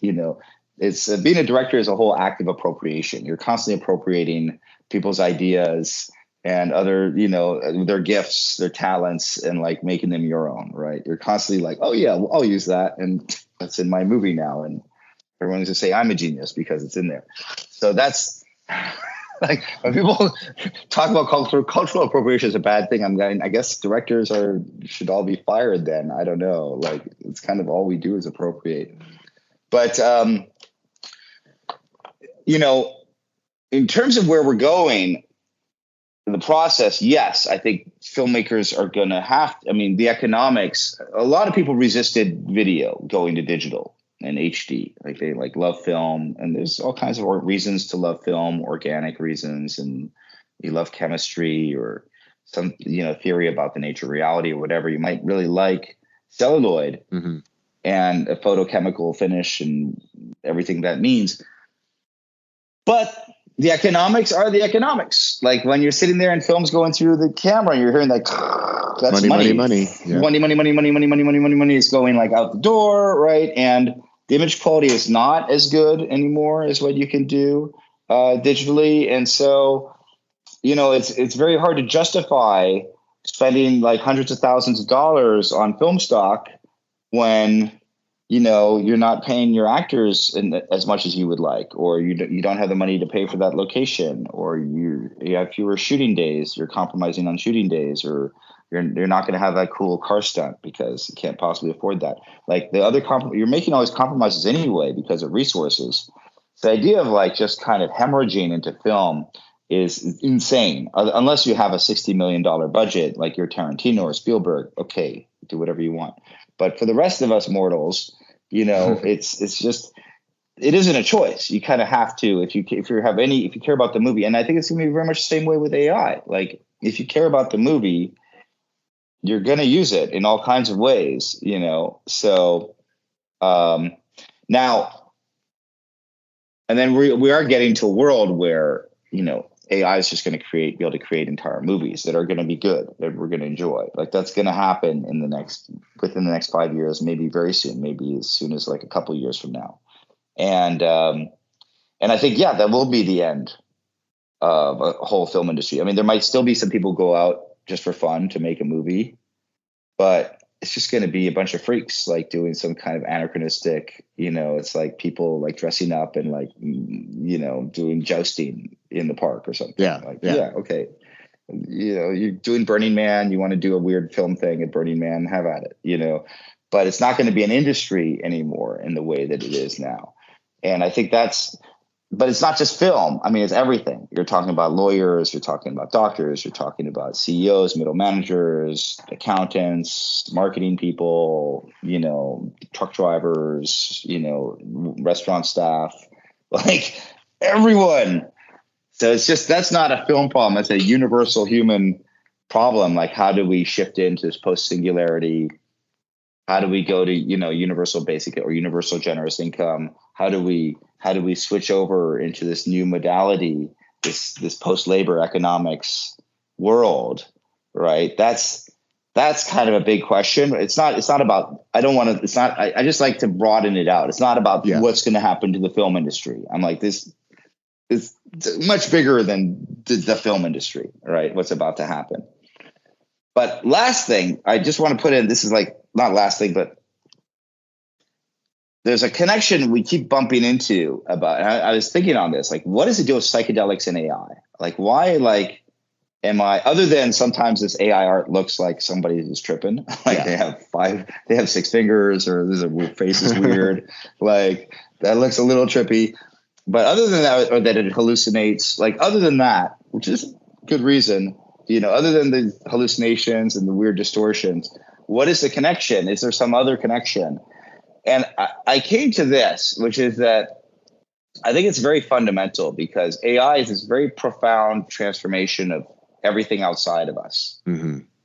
It's being a director is a whole act of appropriation. You're constantly appropriating people's ideas and other, their gifts, their talents, and like making them your own, right? You're constantly like, oh yeah, well, I'll use that, and that's in my movie now, and everyone's gonna say I'm a genius because it's in there. So that's like, when people talk about cultural appropriation is a bad thing, I guess directors should all be fired then. I don't know. Like, it's kind of all we do is appropriate. But, in terms of where we're going, the process, yes, I think filmmakers are going to the economics, a lot of people resisted video going to digital and HD. Like they love film, and there's all kinds of reasons to love film, organic reasons, and you love chemistry or some theory about the nature of reality or whatever. You might really like celluloid and a photochemical finish and everything that means. But the economics are the economics. Like when you're sitting there and film's going through the camera, you're hearing like, that's money. Yeah. Money is going like out the door, right? And the image quality is not as good anymore as what you can do digitally. And so, it's very hard to justify spending like hundreds of thousands of dollars on film stock when, you're not paying your actors as much as you would like, or you don't have the money to pay for that location, or you have fewer shooting days, you're compromising on shooting days, or you're not going to have that cool car stunt because you can't possibly afford that. Like the other you're making all these compromises anyway because of resources. So the idea of like just kind of hemorrhaging into film is insane. Unless you have a $60 million budget, like you're Tarantino or Spielberg, okay, do whatever you want. But for the rest of us mortals, it's just, it isn't a choice. You kind of have to, if you care about the movie. And I think it's going to be very much the same way with AI. Like if you care about the movie, you're going to use it in all kinds of ways, So now, and then we are getting to a world where, AI is just going to be able to create entire movies that are going to be good, that we're going to enjoy. Like that's going to happen within the next 5 years, maybe very soon, maybe as soon as like a couple of years from now. And I think, that will be the end of a whole film industry. I mean, there might still be some people go out just for fun to make a movie, but it's just going to be a bunch of freaks like doing some kind of anachronistic, it's like people like dressing up and like, doing jousting in the park or something. Yeah. Like, yeah, okay. You're doing Burning Man. You want to do a weird film thing at Burning Man, have at it, but it's not going to be an industry anymore in the way that it is now. And I think but it's not just film. I mean, it's everything. You're talking about lawyers, you're talking about doctors, you're talking about CEOs, middle managers, accountants, marketing people, truck drivers, restaurant staff, like everyone. So that's not a film problem. It's a universal human problem. Like, how do we shift into this post-singularity? How do we go to, universal basic or universal generous income? How do we switch over into this new modality, this post-labor economics world, right? That's kind of a big question. It's not about, I just like to broaden it out. It's not about what's going to happen to the film industry. I'm like, this is much bigger than the film industry, right? What's about to happen. But last thing, I just want to put in, this is like, not last thing, but there's a connection we keep bumping into about, and I was thinking on this, like, what does it do with psychedelics and AI? Like, why, like, other than sometimes this AI art looks like somebody is tripping, like they have 6 fingers, or their face is weird, like that looks a little trippy. But other than that, or that it hallucinates, like other than that, which is good reason, other than the hallucinations and the weird distortions, what is the connection? Is there some other connection? And I came to this, which is that I think it's very fundamental, because AI is this very profound transformation of everything outside of us,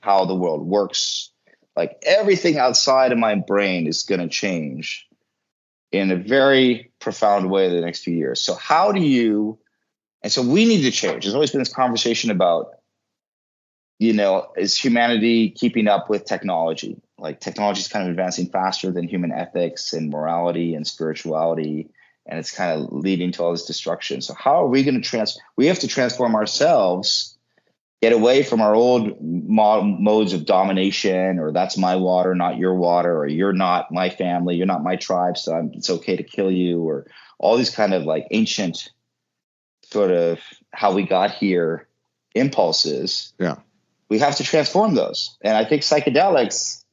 how the world works. Like everything outside of my brain is going to change in a very profound way in the next few years. So and so we need to change. There's always been this conversation about, is humanity keeping up with technology? Like technology is kind of advancing faster than human ethics and morality and spirituality, and it's kind of leading to all this destruction. So how are we going to we have to transform ourselves, get away from our old modes of domination, or that's my water, not your water, or you're not my family, you're not my tribe, so it's okay to kill you, or all these kind of like ancient sort of how we got here impulses. Yeah. We have to transform those. And I think psychedelics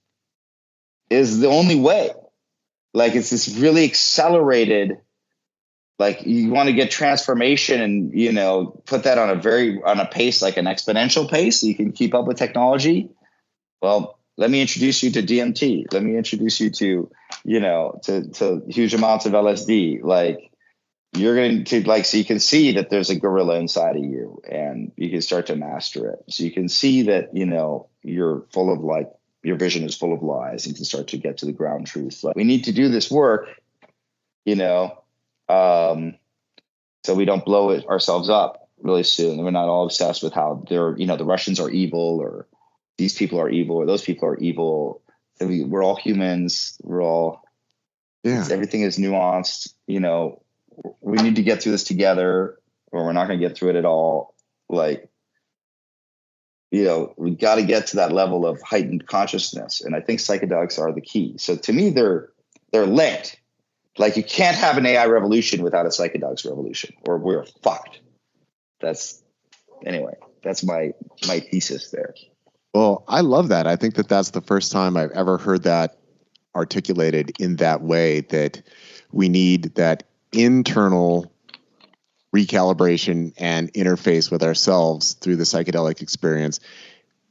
is the only way. Like it's this really accelerated, like you want to get transformation and, put that on a pace, like an exponential pace, so you can keep up with technology. Well, let me introduce you to DMT. Let me introduce you to, to huge amounts of LSD. Like you're going to so you can see that there's a gorilla inside of you and you can start to master it. So you can see that, you're full of your vision is full of lies. You can start to get to the ground truth. Like we need to do this work, so we don't blow ourselves up really soon. And we're not all obsessed with how the Russians are evil, or these people are evil, or those people are evil. So we're all humans. We're all, everything is nuanced. We need to get through this together, or we're not going to get through it at all. Like, we got to get to that level of heightened consciousness. And I think psychedelics are the key. So to me, they're linked. Like you can't have an AI revolution without a psychedelics revolution, or we're fucked. That's my thesis there. Well, I love that. I think that that's the first time I've ever heard that articulated in that way, that we need that internal recalibration and interface with ourselves through the psychedelic experience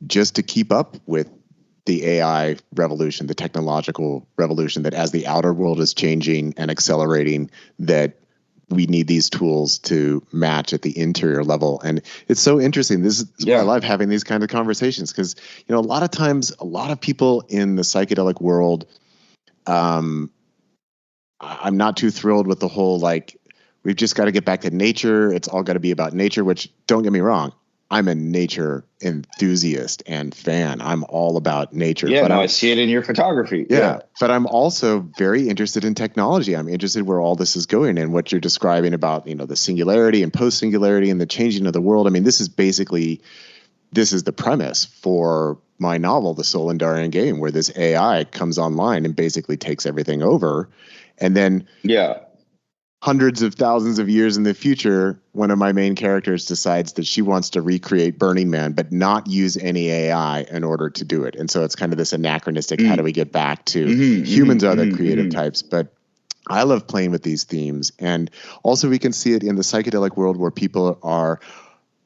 just to keep up with the AI revolution, the technological revolution, that as the outer world is changing and accelerating, that we need these tools to match at the interior level. And it's so interesting. This is why I love having these kind of conversations, because, a lot of times, a lot of people in the psychedelic world, I'm not too thrilled with the whole, we've just got to get back to nature. It's all got to be about nature, which, don't get me wrong, I'm a nature enthusiast and fan. I'm all about nature. Yeah, I see it in your photography. Yeah, but I'm also very interested in technology. I'm interested where all this is going, and what you're describing about, the singularity and post-singularity and the changing of the world. I mean, this is the premise for my novel, The Soul Endarian Game, where this AI comes online and basically takes everything over. And then hundreds of thousands of years in the future, one of my main characters decides that she wants to recreate Burning Man, but not use any AI in order to do it. And so it's kind of this anachronistic, how do we get back to humans are the creative types? But I love playing with these themes. And also we can see it in the psychedelic world where people are,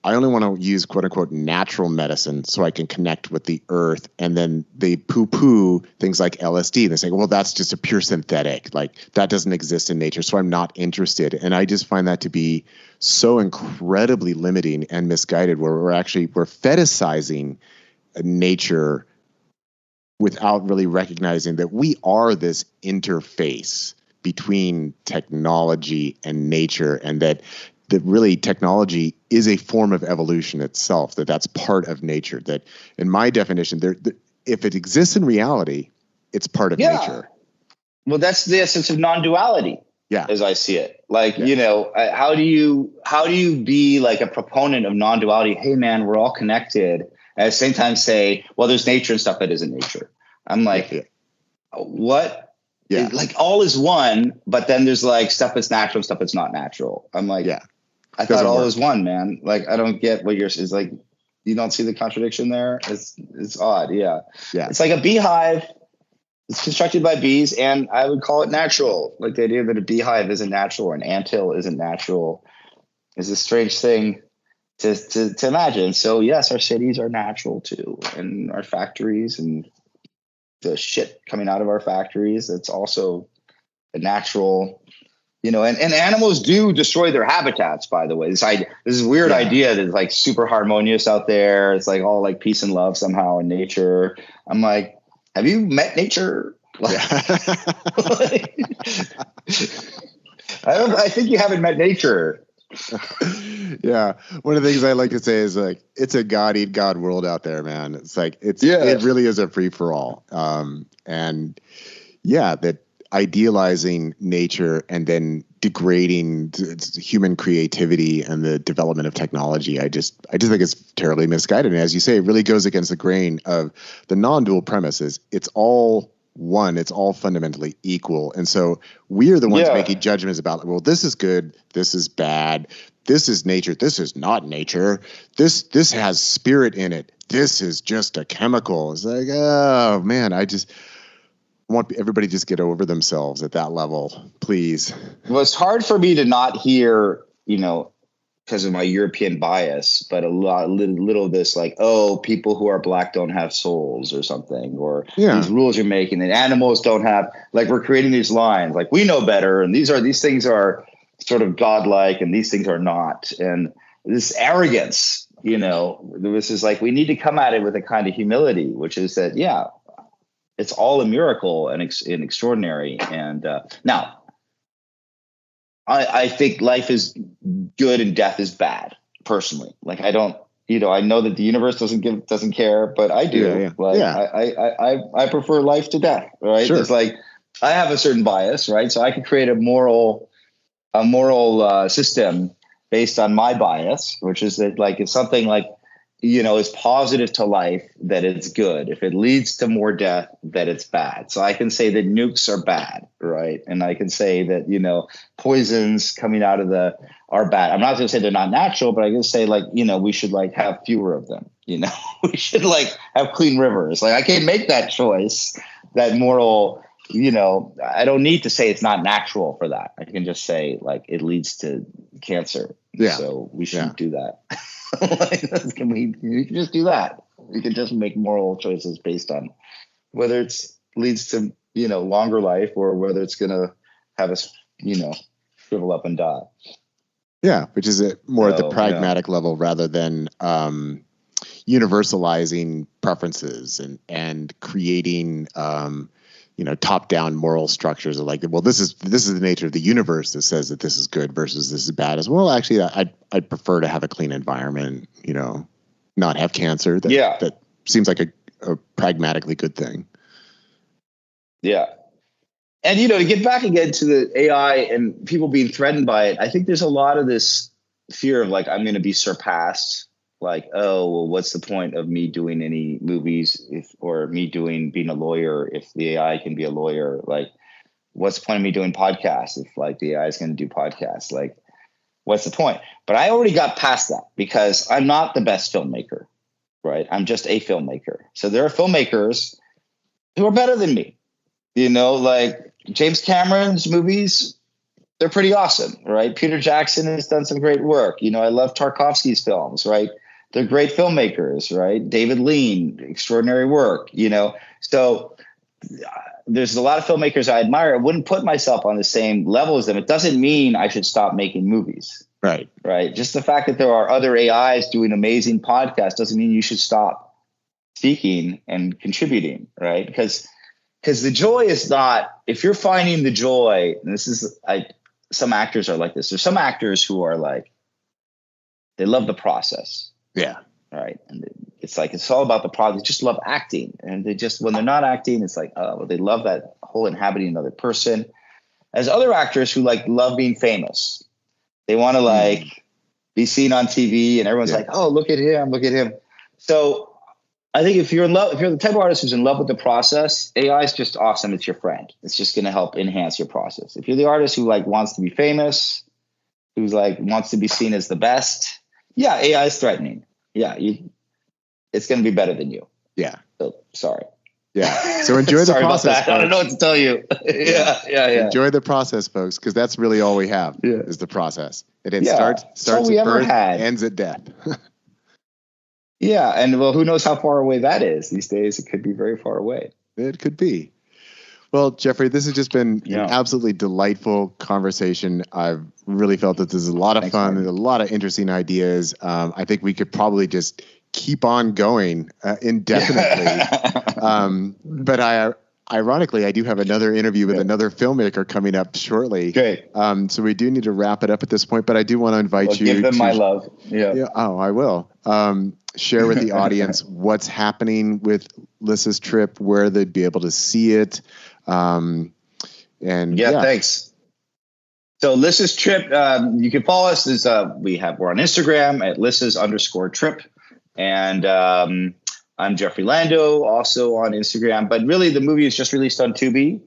I only want to use quote unquote natural medicine so I can connect with the earth. And then they poo poo things like LSD. They say, well, that's just a pure synthetic. Like that doesn't exist in nature. So I'm not interested. And I just find that to be so incredibly limiting and misguided, where we're fetishizing nature without really recognizing that we are this interface between technology and nature, and that really technology is a form of evolution itself, that's part of nature, that in my definition, if it exists in reality, it's part of nature. Well, that's the essence of non-duality, as I see it. Like, how do you be like a proponent of non-duality? Hey, man, we're all connected. At the same time say, well, there's nature and stuff that isn't nature. I'm like, what? Yeah. Like all is one, but then there's like stuff that's natural, stuff that's not natural. I'm like, I thought all is one, man. Like, I don't get what is like, you don't see the contradiction there. It's odd. Yeah. It's like a beehive. It's constructed by bees, and I would call it natural. Like the idea that a beehive isn't natural or an anthill isn't natural is a strange thing to imagine. So yes, our cities are natural too, and our factories and the shit coming out of our factories, it's also a natural, and animals do destroy their habitats, by the way. This weird idea that it's like super harmonious out there. It's like all like peace and love somehow in nature. I'm like, have you met nature? I think you haven't met nature. Yeah. One of the things I like to say is like, it's a God eat God world out there, man. It's like, it really is a free for all. And that idealizing nature and then degrading human creativity and the development of technology, I just think it's terribly misguided. And as you say, it really goes against the grain of the non-dual premises. It's all one, it's all fundamentally equal. And so we're the ones making judgments about, well, this is good, this is bad, this is nature, this is not nature, this has spirit in it, this is just a chemical. It's like, oh man, I just want everybody to just get over themselves at that level, please. Well, it's hard for me to not hear, because of my European bias, but little of this, like, oh, people who are black don't have souls or something, or these rules you're making, and animals don't have, like, we're creating these lines, like, we know better, and these things are sort of godlike, and these things are not, and this arrogance, this is like, we need to come at it with a kind of humility, which is that, it's all a miracle and extraordinary, and now. I think life is good and death is bad, personally. Like, I don't, I know that the universe doesn't care, but I do. I prefer life to death, right? Sure. It's like, I have a certain bias, right? So I can create a moral system based on my bias, which is that, like, if something like, is positive to life, that it's good. If it leads to more death, that it's bad. So I can say that nukes are bad, right? And I can say that, poisons coming out of are bad. I'm not going to say they're not natural, but I can say, like, we should, like, have fewer of them. We should, like, have clean rivers. Like, I can't make that choice, that moral, I don't need to say it's not natural for that. I can just say, like, it leads to cancer. Yeah. So we shouldn't do that. We can just do that. We can just make moral choices based on whether it leads to, longer life, or whether it's going to have us, shrivel up and die. Yeah, which is more at the pragmatic level rather than universalizing preferences and creating top-down moral structures of, like, well, this is the nature of the universe that says that this is good versus this is bad. As well, actually, I'd prefer to have a clean environment, not have cancer. That seems like a pragmatically good thing. Yeah. And, to get back again to the AI and people being threatened by it, I think there's a lot of this fear of, like, I'm going to be surpassed. like, oh, well, what's the point of me doing any movies or me being a lawyer if the AI can be a lawyer? Like, what's the point of me doing podcasts if like the AI is going to do podcasts? Like, what's the point? But I already got past that because I'm not the best filmmaker, right? I'm just a filmmaker. So there are filmmakers who are better than me. Like James Cameron's movies, they're pretty awesome, right? Peter Jackson has done some great work. I love Tarkovsky's films, right? They're great filmmakers, right? David Lean, extraordinary work, So there's a lot of filmmakers I admire. I wouldn't put myself on the same level as them. It doesn't mean I should stop making movies. Right. Right. Just the fact that there are other AIs doing amazing podcasts doesn't mean you should stop speaking and contributing, right? Because the joy is not, if you're finding the joy, and this is some actors are like this. There's some actors who are like, they love the process. Yeah. Right. And it's like, it's all about the process. They just love acting. And they just, when they're not acting, it's like, well, they love that whole inhabiting another person. As other actors who like love being famous. They want to like be seen on TV and everyone's like, oh, look at him. So I think if you're the type of artist who's in love with the process, AI is just awesome. It's your friend. It's just going to help enhance your process. If you're the artist who like wants to be famous, who's like wants to be seen as the best, yeah, AI is threatening. Yeah, it's going to be better than you. Yeah. So sorry. Yeah. So enjoy the process. I don't know what to tell you. Yeah. Enjoy the process, folks, because that's really all we have is the process. And it starts at birth, ends at death. Yeah. And well, who knows how far away that is these days? It could be very far away. It could be. Well, Jeffrey, this has just been an absolutely delightful conversation. I've really felt that this is a lot of fun and a lot of interesting ideas. I think we could probably just keep on going indefinitely. But ironically, I do have another interview with another filmmaker coming up shortly. Great. So we do need to wrap it up at this point, but I do want to invite you. Give them my love. Yeah. Oh, I will. Share with the audience what's happening with Lissa's trip, where they'd be able to see it. Thanks. So Lissa's trip, you can follow us. We're on Instagram at Lissa's_trip. And I'm Jeffery Lando, also on Instagram. But really, the movie is just released on Tubi,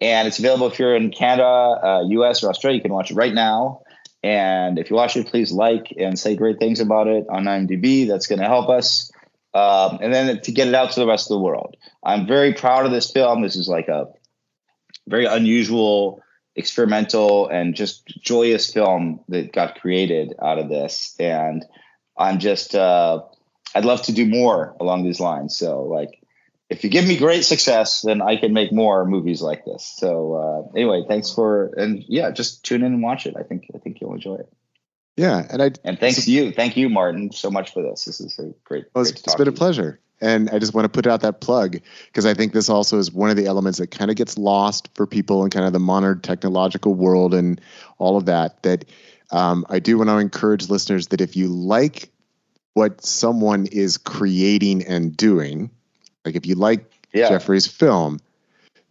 and it's available if you're in Canada, US, or Australia. You can watch it right now. And if you watch it, please like and say great things about it on IMDb. That's going to help us. And then to get it out to the rest of the world. I'm very proud of this film. This is like a very unusual, experimental, and just joyous film that got created out of this. And I'm just... I'd love to do more along these lines. So like, if you give me great success, then I can make more movies like this. So anyway, thanks just tune in and watch it. I think you'll enjoy it. Yeah. And thank you, Martin, so much for this. This is a great. Well, it's been a pleasure. And I just want to put out that plug because I think this also is one of the elements that kind of gets lost for people in kind of the modern technological world and all of that, I do want to encourage listeners that if you like what someone is creating and doing, like if you like Jeffrey's film,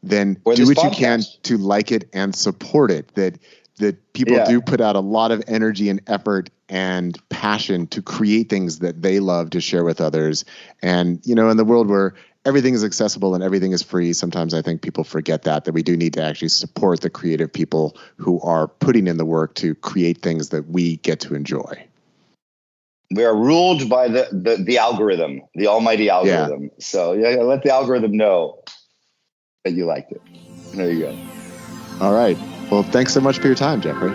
then do what you can to like it and support it. That people do put out a lot of energy and effort and passion to create things that they love to share with others. And, in the world where everything is accessible and everything is free, sometimes I think people forget that we do need to actually support the creative people who are putting in the work to create things that we get to enjoy. We are ruled by the algorithm, the almighty algorithm. Yeah. So let the algorithm know that you liked it. There you go. All right. Well, thanks so much for your time, Jeffrey.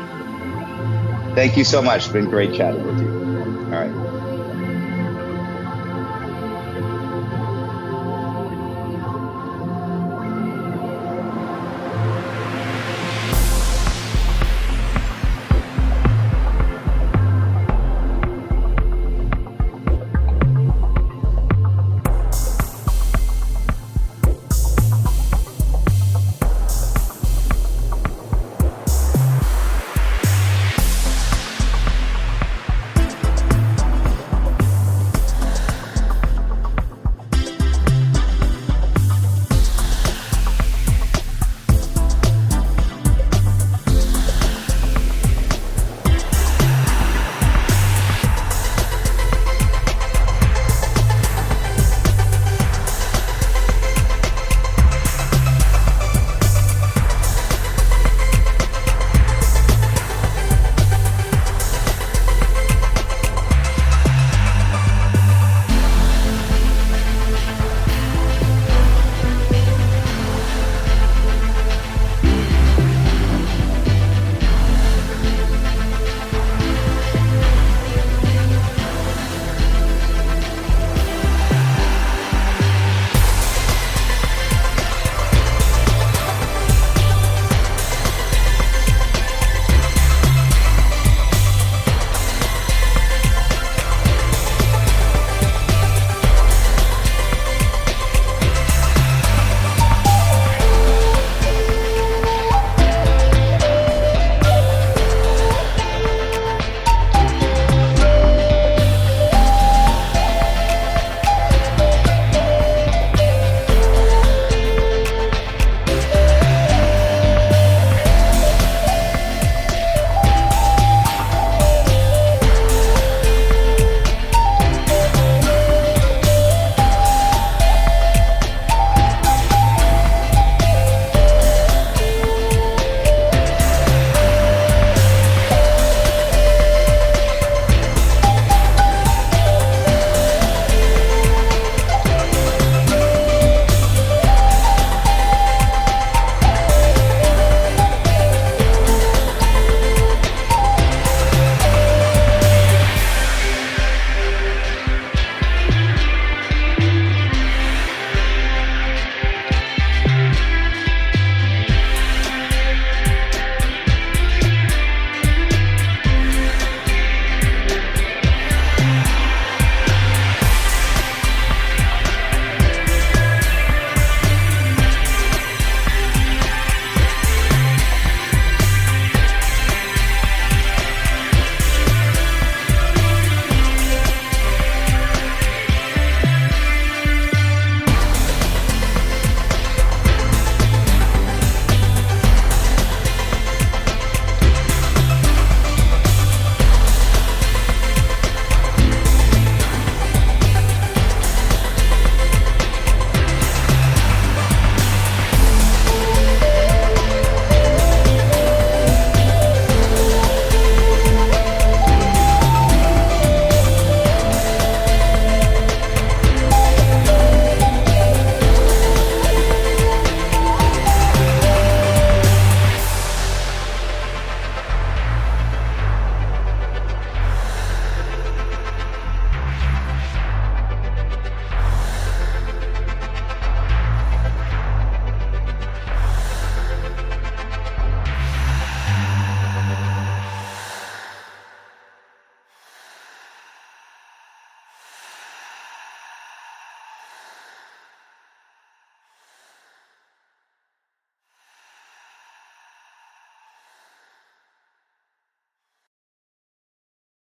Thank you so much. It's been great chatting with you. All right.